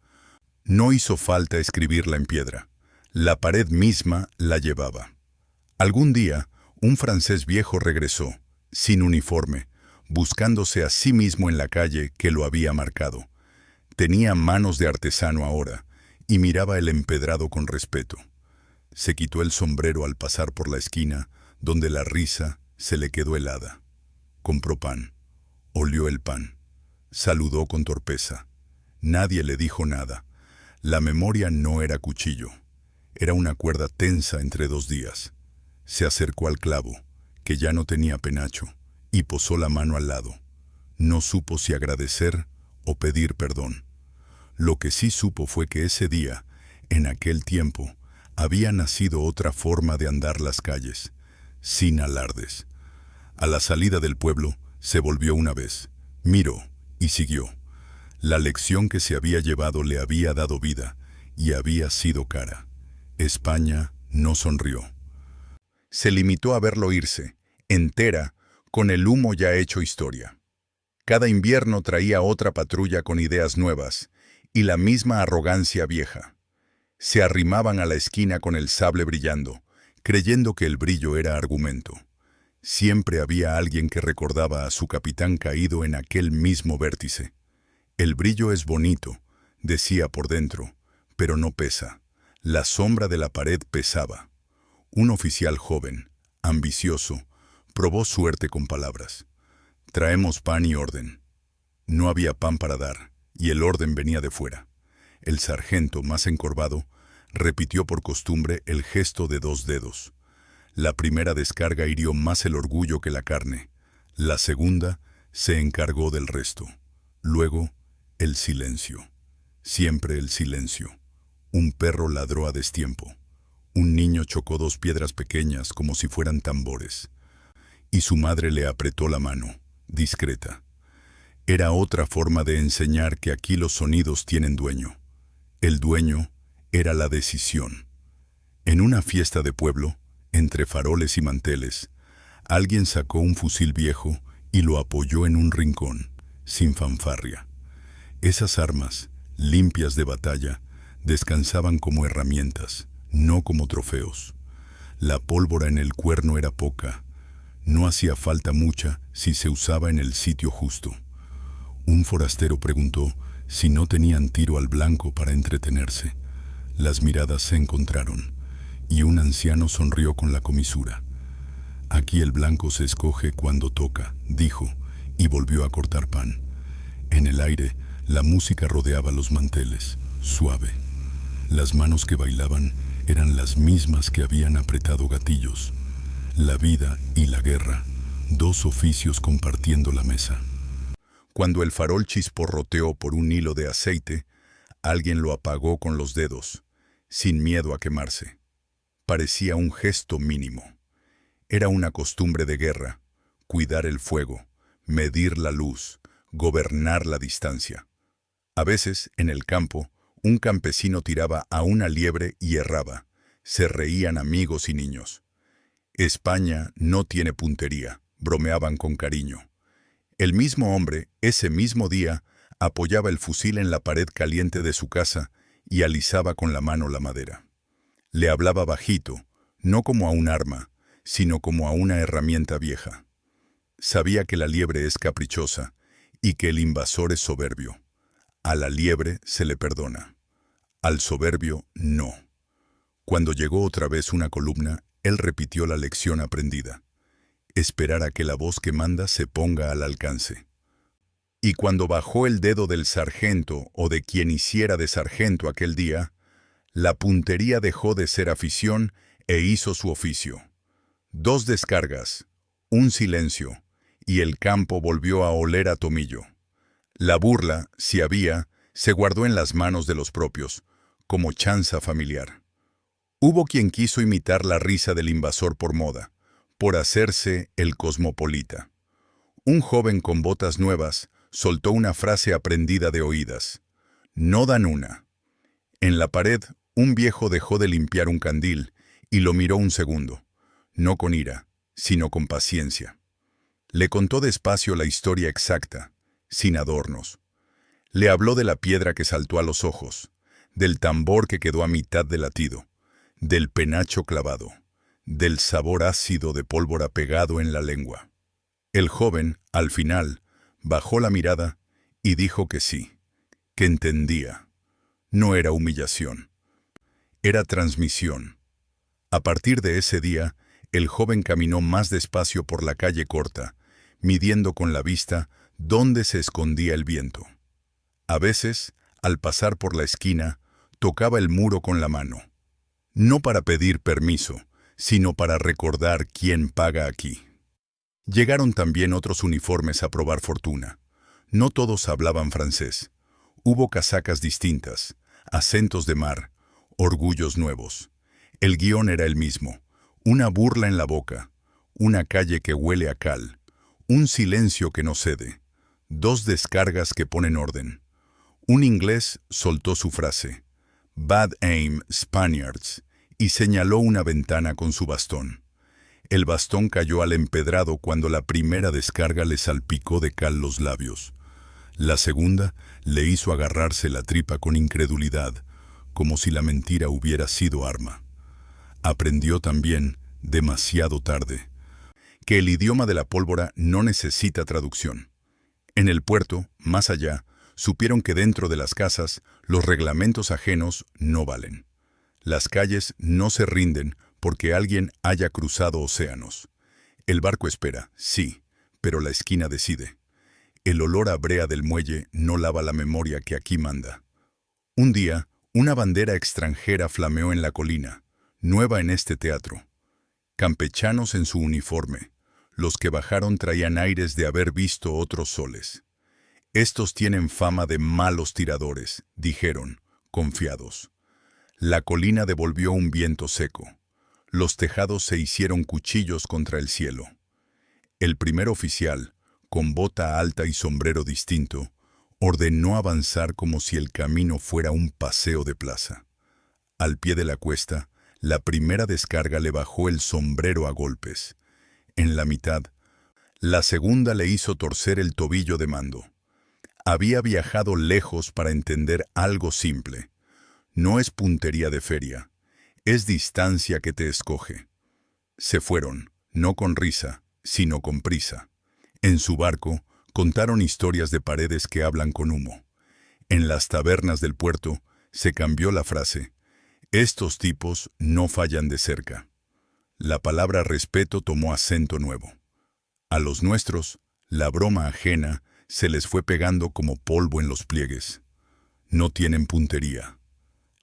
Speaker 1: No hizo falta escribirla en piedra. La pared misma la llevaba. Algún día, un francés viejo regresó, sin uniforme, buscándose a sí mismo en la calle que lo había marcado. Tenía manos de artesano ahora, y miraba el empedrado con respeto. Se quitó el sombrero al pasar por la esquina, donde la risa se le quedó helada. Compró pan, olió el pan, saludó con torpeza. Nadie le dijo nada. La memoria no era cuchillo, era una cuerda tensa entre dos días. Se acercó al clavo, que ya no tenía penacho, y posó la mano al lado. No supo si agradecer o pedir perdón. Lo que sí supo fue que ese día, en aquel tiempo, había nacido otra forma de andar las calles, sin alardes. A la salida del pueblo, se volvió una vez, miró y siguió. La lección que se había llevado le había dado vida y había sido cara. España no sonrió. Se limitó a verlo irse, entera, con el humo ya hecho historia. Cada invierno traía otra patrulla con ideas nuevas y la misma arrogancia vieja. Se arrimaban a la esquina con el sable brillando, creyendo que el brillo era argumento. Siempre había alguien que recordaba a su capitán caído en aquel mismo vértice. El brillo es bonito, decía por dentro, pero no pesa. La sombra de la pared pesaba. Un oficial joven, ambicioso, probó suerte con palabras. Traemos pan y orden. No había pan para dar, y el orden venía de fuera. El sargento, más encorvado, repitió por costumbre el gesto de dos dedos. La primera descarga hirió más el orgullo que la carne. La segunda se encargó del resto. Luego, el silencio. Siempre el silencio. Un perro ladró a destiempo. Un niño chocó dos piedras pequeñas como si fueran tambores. Y su madre le apretó la mano, discreta. Era otra forma de enseñar que aquí los sonidos tienen dueño. El dueño era la decisión. En una fiesta de pueblo, entre faroles y manteles, alguien sacó un fusil viejo y lo apoyó en un rincón, sin fanfarria. Esas armas, limpias de batalla, descansaban como herramientas, no como trofeos. La pólvora en el cuerno era poca. No hacía falta mucha si se usaba en el sitio justo. Un forastero preguntó si no tenían tiro al blanco para entretenerse. Las miradas se encontraron, y un anciano sonrió con la comisura. Aquí el blanco se escoge cuando toca, dijo, y volvió a cortar pan. En el aire, la música rodeaba los manteles, suave. Las manos que bailaban eran las mismas que habían apretado gatillos. La vida y la guerra, dos oficios compartiendo la mesa. Cuando el farol chisporroteó por un hilo de aceite, alguien lo apagó con los dedos, sin miedo a quemarse. Parecía un gesto mínimo. Era una costumbre de guerra, cuidar el fuego, medir la luz, gobernar la distancia. A veces, en el campo, un campesino tiraba a una liebre y erraba. Se reían amigos y niños. España no tiene puntería, bromeaban con cariño. El mismo hombre, ese mismo día, apoyaba el fusil en la pared caliente de su casa y alisaba con la mano la madera. Le hablaba bajito, no como a un arma, sino como a una herramienta vieja. Sabía que la liebre es caprichosa y que el invasor es soberbio. A la liebre se le perdona. Al soberbio, no. Cuando llegó otra vez una columna, él repitió la lección aprendida. Esperar a que la voz que manda se ponga al alcance. Y cuando bajó el dedo del sargento o de quien hiciera de sargento aquel día, la puntería dejó de ser afición e hizo su oficio. 2 descargas, un silencio, y el campo volvió a oler a tomillo. La burla, si había, se guardó en las manos de los propios, como chanza familiar. Hubo quien quiso imitar la risa del invasor por moda, por hacerse el cosmopolita. Un joven con botas nuevas soltó una frase aprendida de oídas. No dan una. En la pared, un viejo dejó de limpiar un candil y lo miró un segundo, no con ira, sino con paciencia. Le contó despacio la historia exacta, sin adornos. Le habló de la piedra que saltó a los ojos, del tambor que quedó a mitad de latido, del penacho clavado, del sabor ácido de pólvora pegado en la lengua. El joven, al final, bajó la mirada y dijo que sí, que entendía. No era humillación, era transmisión. A partir de ese día, el joven caminó más despacio por la calle corta, midiendo con la vista dónde se escondía el viento. A veces, al pasar por la esquina, tocaba el muro con la mano. No para pedir permiso, sino para recordar quién paga aquí. Llegaron también otros uniformes a probar fortuna. No todos hablaban francés. Hubo casacas distintas, acentos de mar, orgullos nuevos. El guión era el mismo, una burla en la boca, una calle que huele a cal, un silencio que no cede, dos descargas que ponen orden. Un inglés soltó su frase, "Bad aim, Spaniards", y señaló una ventana con su bastón. El bastón cayó al empedrado cuando la primera descarga le salpicó de cal los labios. La segunda le hizo agarrarse la tripa con incredulidad, como si la mentira hubiera sido arma. Aprendió también, demasiado tarde, que el idioma de la pólvora no necesita traducción. En el puerto, más allá, supieron que dentro de las casas los reglamentos ajenos no valen. Las calles no se rinden porque alguien haya cruzado océanos. El barco espera, sí, pero la esquina decide. El olor a brea del muelle no lava la memoria que aquí manda. Un día, una bandera extranjera flameó en la colina, nueva en este teatro. Campechanos en su uniforme, los que bajaron traían aires de haber visto otros soles. Estos tienen fama de malos tiradores, dijeron, confiados. La colina devolvió un viento seco. Los tejados se hicieron cuchillos contra el cielo. El primer oficial, con bota alta y sombrero distinto, ordenó avanzar como si el camino fuera un paseo de plaza. Al pie de la cuesta, la primera descarga le bajó el sombrero a golpes. En la mitad, la segunda le hizo torcer el tobillo de mando. Había viajado lejos para entender algo simple. No es puntería de feria, es distancia que te escoge. Se fueron, no con risa, sino con prisa. En su barco, contaron historias de paredes que hablan con humo. En las tabernas del puerto, se cambió la frase, estos tipos no fallan de cerca. La palabra respeto tomó acento nuevo. A los nuestros, la broma ajena se les fue pegando como polvo en los pliegues. No tienen puntería.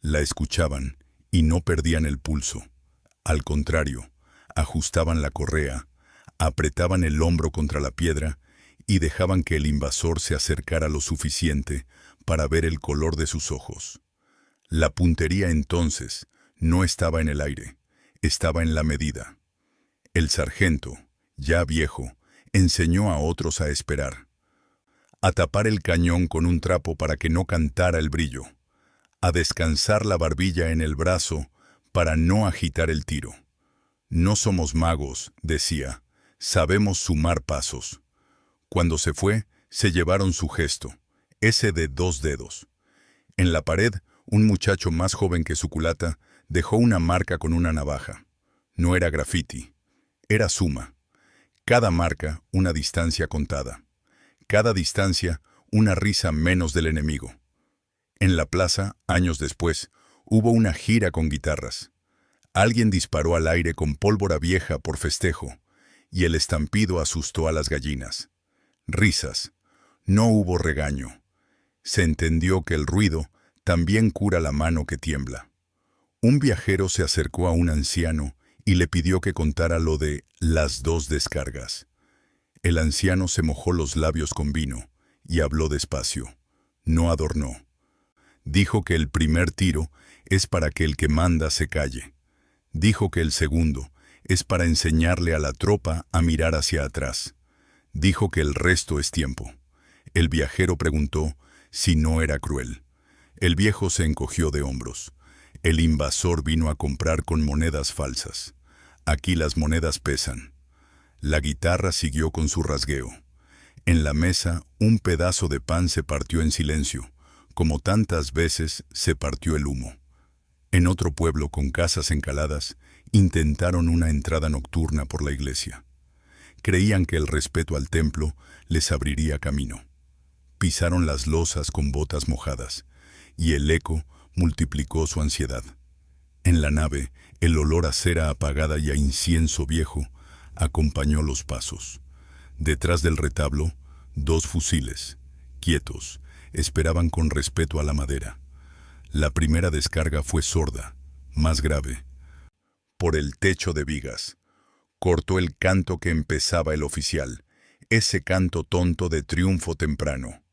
Speaker 1: La escuchaban y no perdían el pulso. Al contrario, ajustaban la correa, apretaban el hombro contra la piedra y dejaban que el invasor se acercara lo suficiente para ver el color de sus ojos. La puntería entonces no estaba en el aire, estaba en la medida. El sargento, ya viejo, enseñó a otros a esperar. A tapar el cañón con un trapo para que no cantara el brillo. A descansar la barbilla en el brazo para no agitar el tiro. No somos magos, decía, sabemos sumar pasos. Cuando se fue, se llevaron su gesto, ese de 2 dedos. En la pared, un muchacho más joven que su culata dejó una marca con una navaja. No era graffiti, era suma. Cada marca, una distancia contada. Cada distancia, una risa menos del enemigo. En la plaza, años después, hubo una gira con guitarras. Alguien disparó al aire con pólvora vieja por festejo, y el estampido asustó a las gallinas. Risas. No hubo regaño. Se entendió que el ruido también cura la mano que tiembla. Un viajero se acercó a un anciano y le pidió que contara lo de las 2 descargas. El anciano se mojó los labios con vino y habló despacio. No adornó. Dijo que el primer tiro es para que el que manda se calle. Dijo que el segundo es para enseñarle a la tropa a mirar hacia atrás. Dijo que el resto es tiempo. El viajero preguntó si no era cruel. El viejo se encogió de hombros. El invasor vino a comprar con monedas falsas. Aquí las monedas pesan. La guitarra siguió con su rasgueo. En la mesa, un pedazo de pan se partió en silencio, como tantas veces se partió el humo. En otro pueblo con casas encaladas, intentaron una entrada nocturna por la iglesia. Creían que el respeto al templo les abriría camino. Pisaron las losas con botas mojadas, y el eco multiplicó su ansiedad. En la nave, el olor a cera apagada y a incienso viejo acompañó los pasos. Detrás del retablo, 2 fusiles, quietos, esperaban con respeto a la madera. La primera descarga fue sorda, más grave. Por el techo de vigas, cortó el canto que empezaba el oficial, ese canto tonto de triunfo temprano.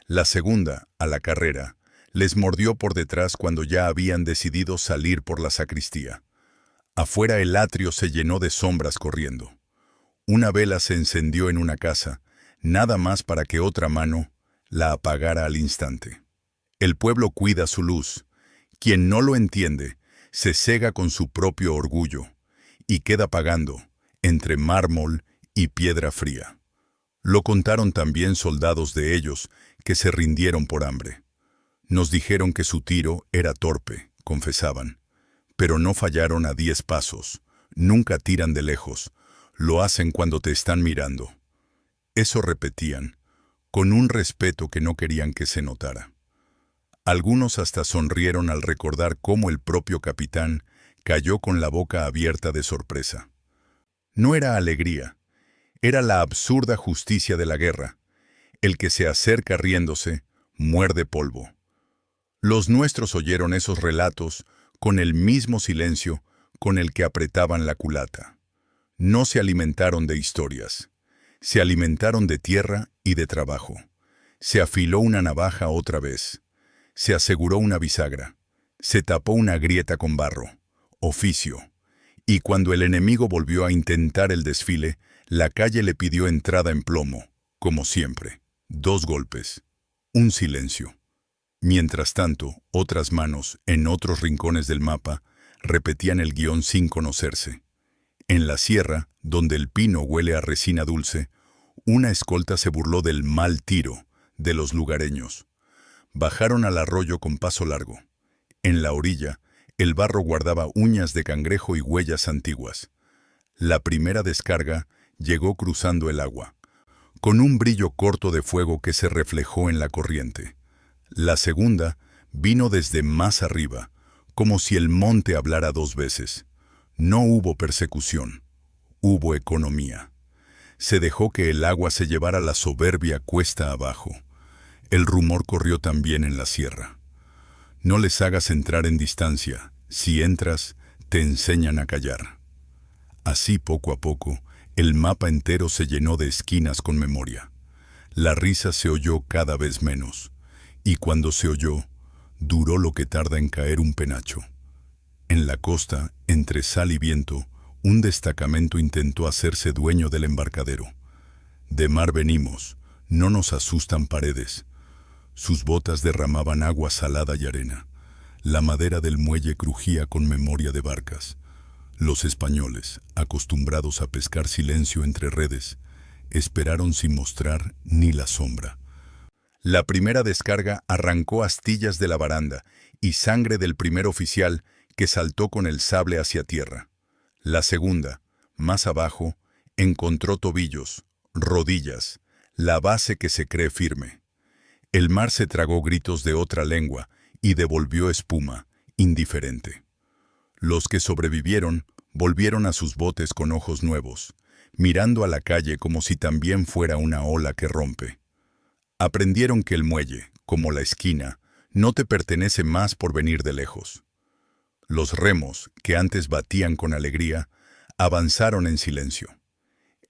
Speaker 1: La segunda, a la carrera, les mordió por detrás cuando ya habían decidido salir por la sacristía. Afuera el atrio se llenó de sombras corriendo. Una vela se encendió en una casa, nada más para que otra mano la apagara al instante. El pueblo cuida su luz. Quien no lo entiende, se cega con su propio orgullo y queda pagando entre mármol y piedra fría. Lo contaron también soldados de ellos que se rindieron por hambre. Nos dijeron que su tiro era torpe, confesaban, pero no fallaron a 10 pasos, nunca tiran de lejos, lo hacen cuando te están mirando. Eso repetían, con un respeto que no querían que se notara. Algunos hasta sonrieron al recordar cómo el propio capitán cayó con la boca abierta de sorpresa. No era alegría, era la absurda justicia de la guerra. El que se acerca riéndose, muerde polvo. Los nuestros oyeron esos relatos con el mismo silencio con el que apretaban la culata. No se alimentaron de historias, se alimentaron de tierra y de trabajo. Se afiló una navaja otra vez, se aseguró una bisagra, se tapó una grieta con barro, oficio. Y cuando el enemigo volvió a intentar el desfile, la calle le pidió entrada en plomo, como siempre. 2 golpes, un silencio. Mientras tanto, otras manos, en otros rincones del mapa, repetían el guión sin conocerse. En la sierra, donde el pino huele a resina dulce, una escolta se burló del mal tiro de los lugareños. Bajaron al arroyo con paso largo. En la orilla, el barro guardaba uñas de cangrejo y huellas antiguas. La primera descarga llegó cruzando el agua, con un brillo corto de fuego que se reflejó en la corriente. La segunda vino desde más arriba, como si el monte hablara 2 veces. No hubo persecución, hubo economía. Se dejó que el agua se llevara la soberbia cuesta abajo. El rumor corrió también en la sierra. No les hagas entrar en distancia. Si entras, te enseñan a callar. Así, poco a poco, el mapa entero se llenó de esquinas con memoria. La risa se oyó cada vez menos, y cuando se oyó, duró lo que tarda en caer un penacho. En la costa, entre sal y viento, un destacamento intentó hacerse dueño del embarcadero. De mar venimos, no nos asustan paredes. Sus botas derramaban agua salada y arena. La madera del muelle crujía con memoria de barcas. Los españoles, acostumbrados a pescar silencio entre redes, esperaron sin mostrar ni la sombra. La primera descarga arrancó astillas de la baranda y sangre del primer oficial que saltó con el sable hacia tierra. La segunda, más abajo, encontró tobillos, rodillas, la base que se cree firme. El mar se tragó gritos de otra lengua y devolvió espuma, indiferente. Los que sobrevivieron volvieron a sus botes con ojos nuevos, mirando a la calle como si también fuera una ola que rompe. Aprendieron que el muelle, como la esquina, no te pertenece más por venir de lejos. Los remos, que antes batían con alegría, avanzaron en silencio.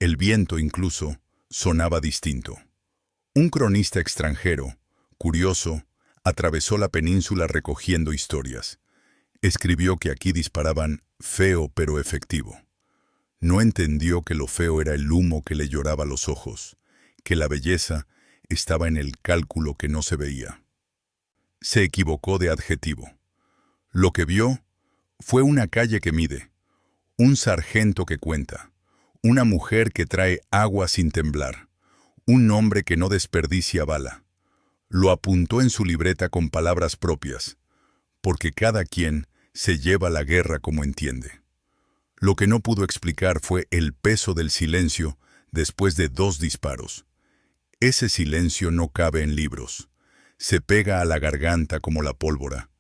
Speaker 1: El viento, incluso, sonaba distinto. Un cronista extranjero, curioso, atravesó la península recogiendo historias. Escribió que aquí disparaban feo pero efectivo. No entendió que lo feo era el humo que le lloraba los ojos, que la belleza estaba en el cálculo que no se veía. Se equivocó de adjetivo. Lo que vio fue una calle que mide, un sargento que cuenta, una mujer que trae agua sin temblar, un hombre que no desperdicia bala. Lo apuntó en su libreta con palabras propias, porque cada quien se lleva la guerra como entiende. Lo que no pudo explicar fue el peso del silencio después de 2 disparos. Ese silencio no cabe en libros. Se pega a la garganta como la pólvora.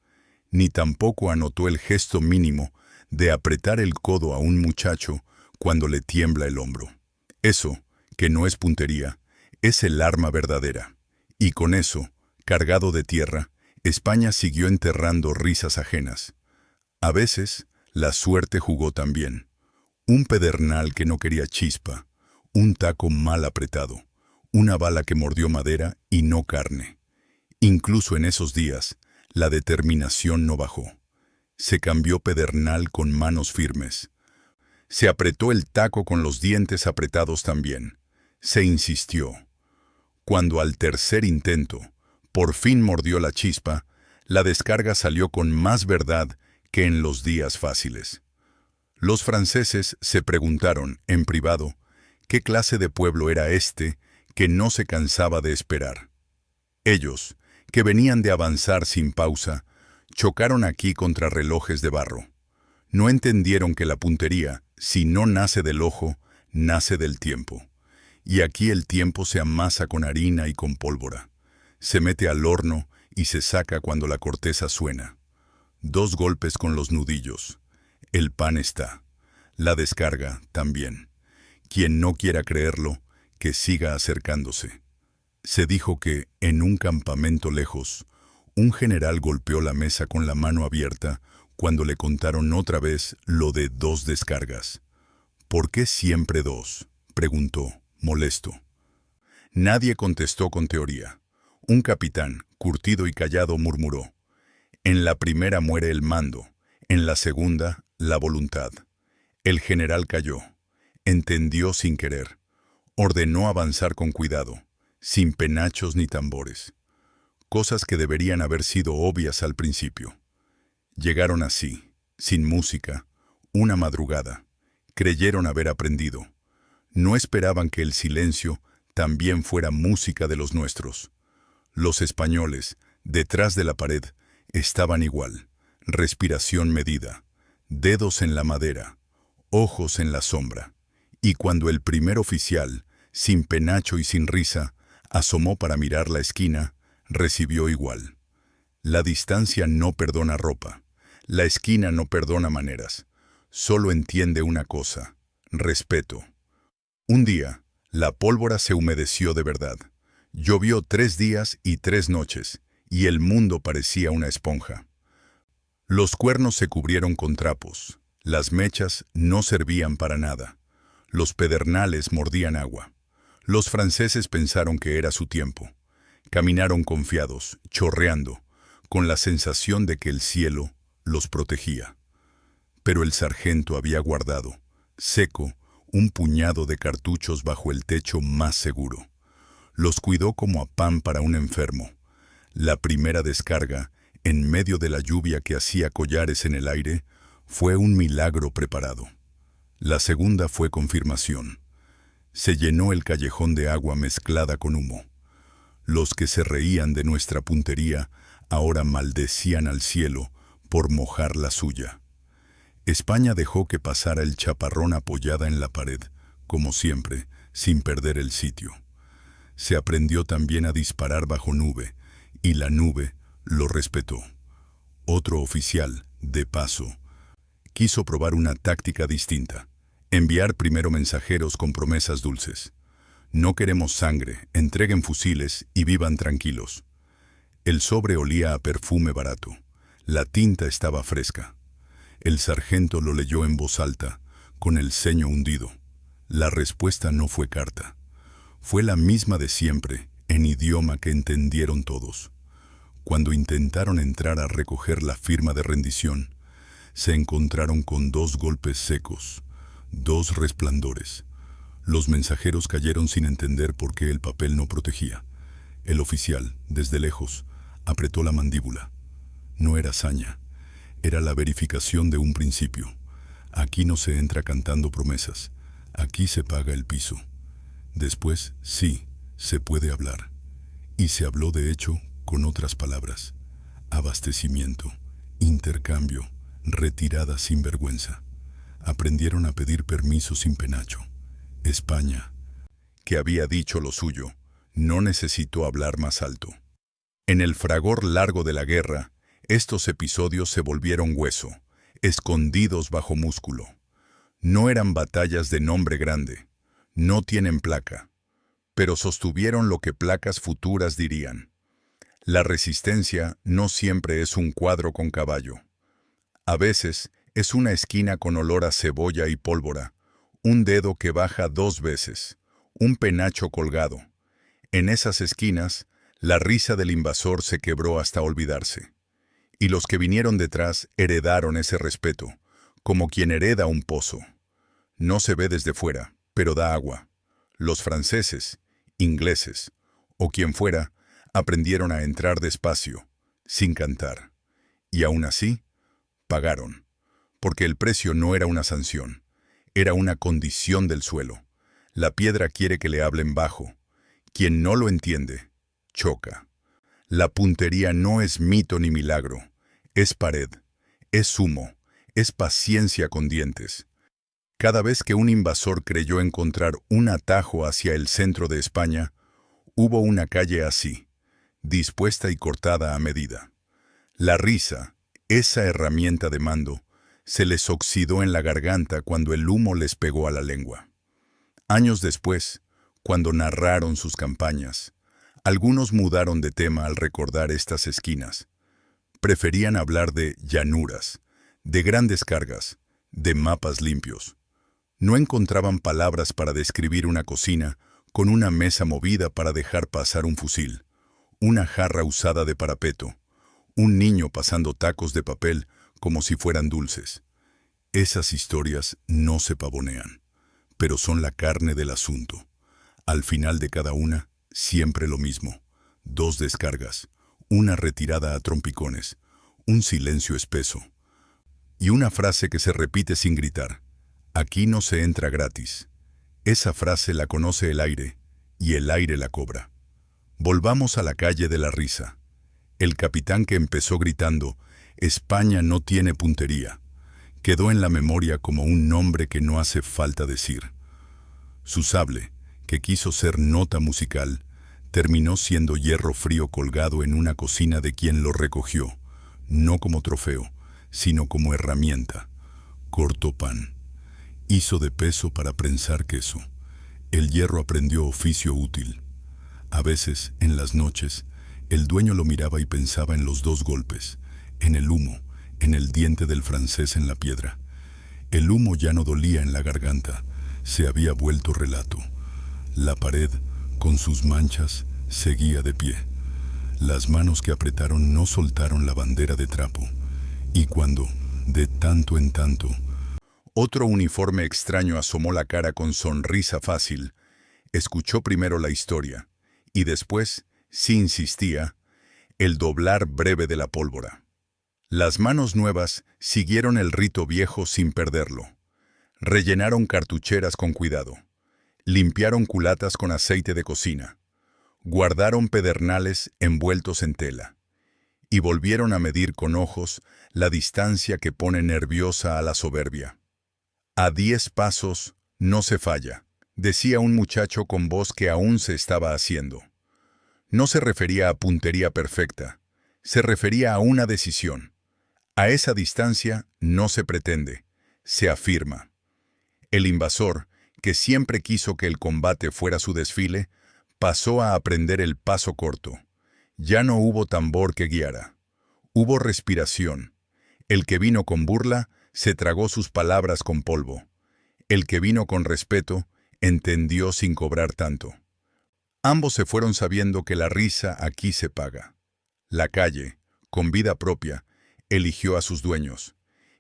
Speaker 1: Ni tampoco anotó el gesto mínimo de apretar el codo a un muchacho cuando le tiembla el hombro. Eso, que no es puntería, es el arma verdadera. Y con eso, cargado de tierra, España siguió enterrando risas ajenas. A veces, la suerte jugó también. Un pedernal que no quería chispa, un taco mal apretado, una bala que mordió madera y no carne. Incluso en esos días, la determinación no bajó. Se cambió pedernal con manos firmes. Se apretó el taco con los dientes apretados también. Se insistió. Cuando al tercer intento, por fin mordió la chispa, la descarga salió con más verdad que en los días fáciles. Los franceses se preguntaron, en privado, qué clase de pueblo era este que no se cansaba de esperar. Ellos, que venían de avanzar sin pausa, chocaron aquí contra relojes de barro. No entendieron que la puntería, si no nace del ojo, nace del tiempo. Y aquí el tiempo se amasa con harina y con pólvora. Se mete al horno y se saca cuando la corteza suena. 2 golpes con los nudillos. El pan está. La descarga también. Quien no quiera creerlo, que siga acercándose. Se dijo que, en un campamento lejos, un general golpeó la mesa con la mano abierta cuando le contaron otra vez lo de 2 descargas. ¿Por qué siempre 2?, preguntó, molesto. Nadie contestó con teoría. Un capitán, curtido y callado, murmuró: en la primera muere el mando, en la segunda, la voluntad. El general calló. Entendió sin querer. Ordenó avanzar con cuidado, sin penachos ni tambores. Cosas que deberían haber sido obvias al principio. Llegaron así, sin música, una madrugada. Creyeron haber aprendido. No esperaban que el silencio también fuera música de los nuestros. Los españoles, detrás de la pared, estaban igual. Respiración medida, dedos en la madera, ojos en la sombra. Y cuando el primer oficial, sin penacho y sin risa, asomó para mirar la esquina, recibió igual. La distancia no perdona ropa. La esquina no perdona maneras. Solo entiende una cosa: respeto. Un día, la pólvora se humedeció de verdad. Llovió 3 días y 3 noches, y el mundo parecía una esponja. Los cuernos se cubrieron con trapos. Las mechas no servían para nada. Los pedernales mordían agua. Los franceses pensaron que era su tiempo. Caminaron confiados, chorreando, con la sensación de que el cielo los protegía. Pero el sargento había guardado, seco, un puñado de cartuchos bajo el techo más seguro. Los cuidó como a pan para un enfermo. La primera descarga, en medio de la lluvia que hacía collares en el aire, fue un milagro preparado. La segunda fue confirmación. Se llenó el callejón de agua mezclada con humo. Los que se reían de nuestra puntería ahora maldecían al cielo por mojar la suya. España dejó que pasara el chaparrón apoyada en la pared, como siempre, sin perder el sitio. Se aprendió también a disparar bajo nube, y la nube lo respetó. Otro oficial, de paso, quiso probar una táctica distinta: enviar primero mensajeros con promesas dulces. No queremos sangre, entreguen fusiles y vivan tranquilos. El sobre olía a perfume barato. La tinta estaba fresca. El sargento lo leyó en voz alta, con el ceño hundido. La respuesta no fue carta. Fue la misma de siempre, en idioma que entendieron todos. Cuando intentaron entrar a recoger la firma de rendición, se encontraron con 2 golpes secos, 2 resplandores. Los mensajeros cayeron sin entender por qué el papel no protegía. El oficial, desde lejos, apretó la mandíbula. No era saña, era la verificación de un principio. Aquí no se entra cantando promesas, aquí se paga el piso. Después, sí, se puede hablar. Y se habló de hecho con otras palabras: abastecimiento, intercambio, retirada sin vergüenza. Aprendieron a pedir permiso sin penacho. España, que había dicho lo suyo, no necesitó hablar más alto. En el fragor largo de la guerra, estos episodios se volvieron hueso, escondidos bajo músculo. No eran batallas de nombre grande, no tienen placa, pero sostuvieron lo que placas futuras dirían. La resistencia no siempre es un cuadro con caballo. A veces es una esquina con olor a cebolla y pólvora, un dedo que baja 2 veces, un penacho colgado. En esas esquinas, la risa del invasor se quebró hasta olvidarse. Y los que vinieron detrás heredaron ese respeto, como quien hereda un pozo. No se ve desde fuera, pero da agua. Los franceses, ingleses, o quien fuera, aprendieron a entrar despacio, sin cantar. Y aún así, pagaron, porque el precio no era una sanción, era una condición del suelo. La piedra quiere que le hablen bajo. Quien no lo entiende, choca. La puntería no es mito ni milagro, es pared, es humo, es paciencia con dientes. Cada vez que un invasor creyó encontrar un atajo hacia el centro de España, hubo una calle así, dispuesta y cortada a medida. La risa, esa herramienta de mando, se les oxidó en la garganta cuando el humo les pegó a la lengua. Años después, cuando narraron sus campañas, algunos mudaron de tema al recordar estas esquinas. Preferían hablar de llanuras, de grandes cargas, de mapas limpios. No encontraban palabras para describir una cocina con una mesa movida para dejar pasar un fusil, una jarra usada de parapeto, un niño pasando tacos de papel como si fueran dulces. Esas historias no se pavonean, pero son la carne del asunto. Al final de cada una, siempre lo mismo. 2 descargas, una retirada a trompicones, un silencio espeso y una frase que se repite sin gritar. Aquí no se entra gratis. Esa frase la conoce el aire y el aire la cobra. Volvamos a la calle de la risa. El capitán que empezó gritando, España no tiene puntería, quedó en la memoria como un nombre que no hace falta decir. Su sable, que quiso ser nota musical, terminó siendo hierro frío colgado en una cocina de quien lo recogió, no como trofeo, sino como herramienta. Cortó pan. Hizo de peso para prensar queso. El hierro aprendió oficio útil. A veces, en las noches, el dueño lo miraba y pensaba en los 2 golpes, en el humo, en el diente del francés en la piedra. El humo ya no dolía en la garganta, se había vuelto relato. La pared, con sus manchas, seguía de pie. Las manos que apretaron no soltaron la bandera de trapo. Y cuando, de tanto en tanto, otro uniforme extraño asomó la cara con sonrisa fácil, escuchó primero la historia, y después, si insistía, el doblar breve de la pólvora. Las manos nuevas siguieron el rito viejo sin perderlo. Rellenaron cartucheras con cuidado. Limpiaron culatas con aceite de cocina. Guardaron pedernales envueltos en tela. Y volvieron a medir con ojos la distancia que pone nerviosa a la soberbia. A 10 pasos no se falla, decía un muchacho con voz que aún se estaba haciendo. No se refería a puntería perfecta, se refería a una decisión. A esa distancia no se pretende, se afirma. El invasor, que siempre quiso que el combate fuera su desfile, pasó a aprender el paso corto. Ya no hubo tambor que guiara. Hubo respiración. El que vino con burla se tragó sus palabras con polvo. El que vino con respeto entendió sin cobrar tanto. Ambos se fueron sabiendo que la risa aquí se paga. La calle, con vida propia, eligió a sus dueños,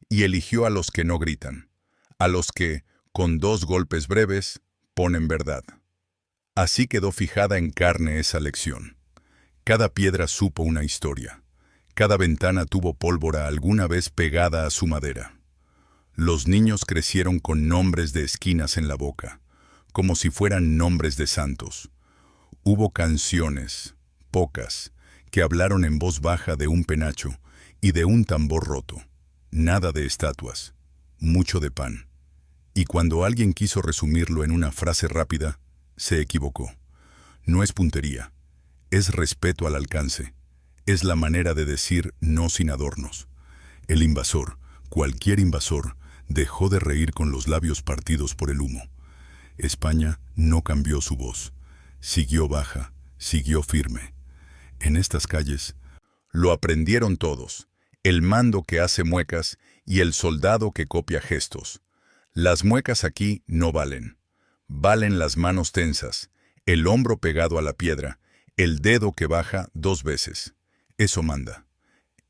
Speaker 1: y eligió a los que no gritan, a los que, con 2 golpes breves, ponen verdad. Así quedó fijada en carne esa lección. Cada piedra supo una historia. Cada ventana tuvo pólvora alguna vez pegada a su madera. Los niños crecieron con nombres de esquinas en la boca, como si fueran nombres de santos. Hubo canciones, pocas, que hablaron en voz baja de un penacho y de un tambor roto. Nada de estatuas, mucho de pan. Y cuando alguien quiso resumirlo en una frase rápida, Se equivocó. No es puntería, es respeto al alcance. Es la manera de decir no sin adornos. El invasor, cualquier invasor, dejó de reír con los labios partidos por el humo. España no cambió su voz. Siguió baja, siguió firme. En estas calles lo aprendieron todos, el mando que hace muecas y el soldado que copia gestos. Las muecas aquí no valen. Valen las manos tensas, el hombro pegado a la piedra, el dedo que baja 2 veces. Eso manda.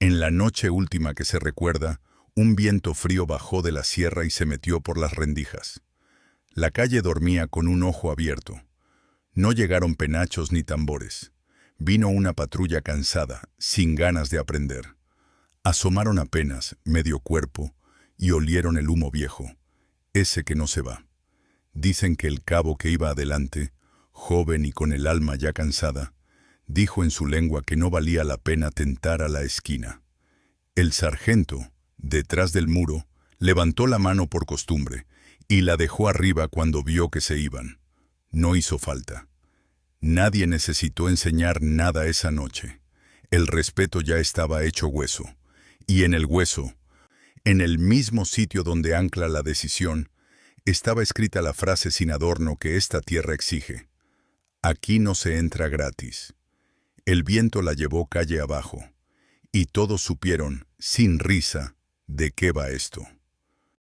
Speaker 1: En la noche última que se recuerda, un viento frío bajó de la sierra y se metió por las rendijas. La calle dormía con un ojo abierto. No llegaron penachos ni tambores. Vino una patrulla cansada, sin ganas de aprender. Asomaron apenas, medio cuerpo, y olieron el humo viejo, ese que no se va. Dicen que el cabo que iba adelante, joven y con el alma ya cansada, dijo en su lengua que no valía la pena tentar a la esquina. El sargento, detrás del muro, levantó la mano por costumbre y la dejó arriba cuando vio que se iban. No hizo falta. Nadie necesitó enseñar nada esa noche. El respeto ya estaba hecho hueso. Y en el hueso, en el mismo sitio donde ancla la decisión, estaba escrita la frase sin adorno que esta tierra exige. Aquí no se entra gratis. El viento la llevó calle abajo, y todos supieron, sin risa, de qué va esto.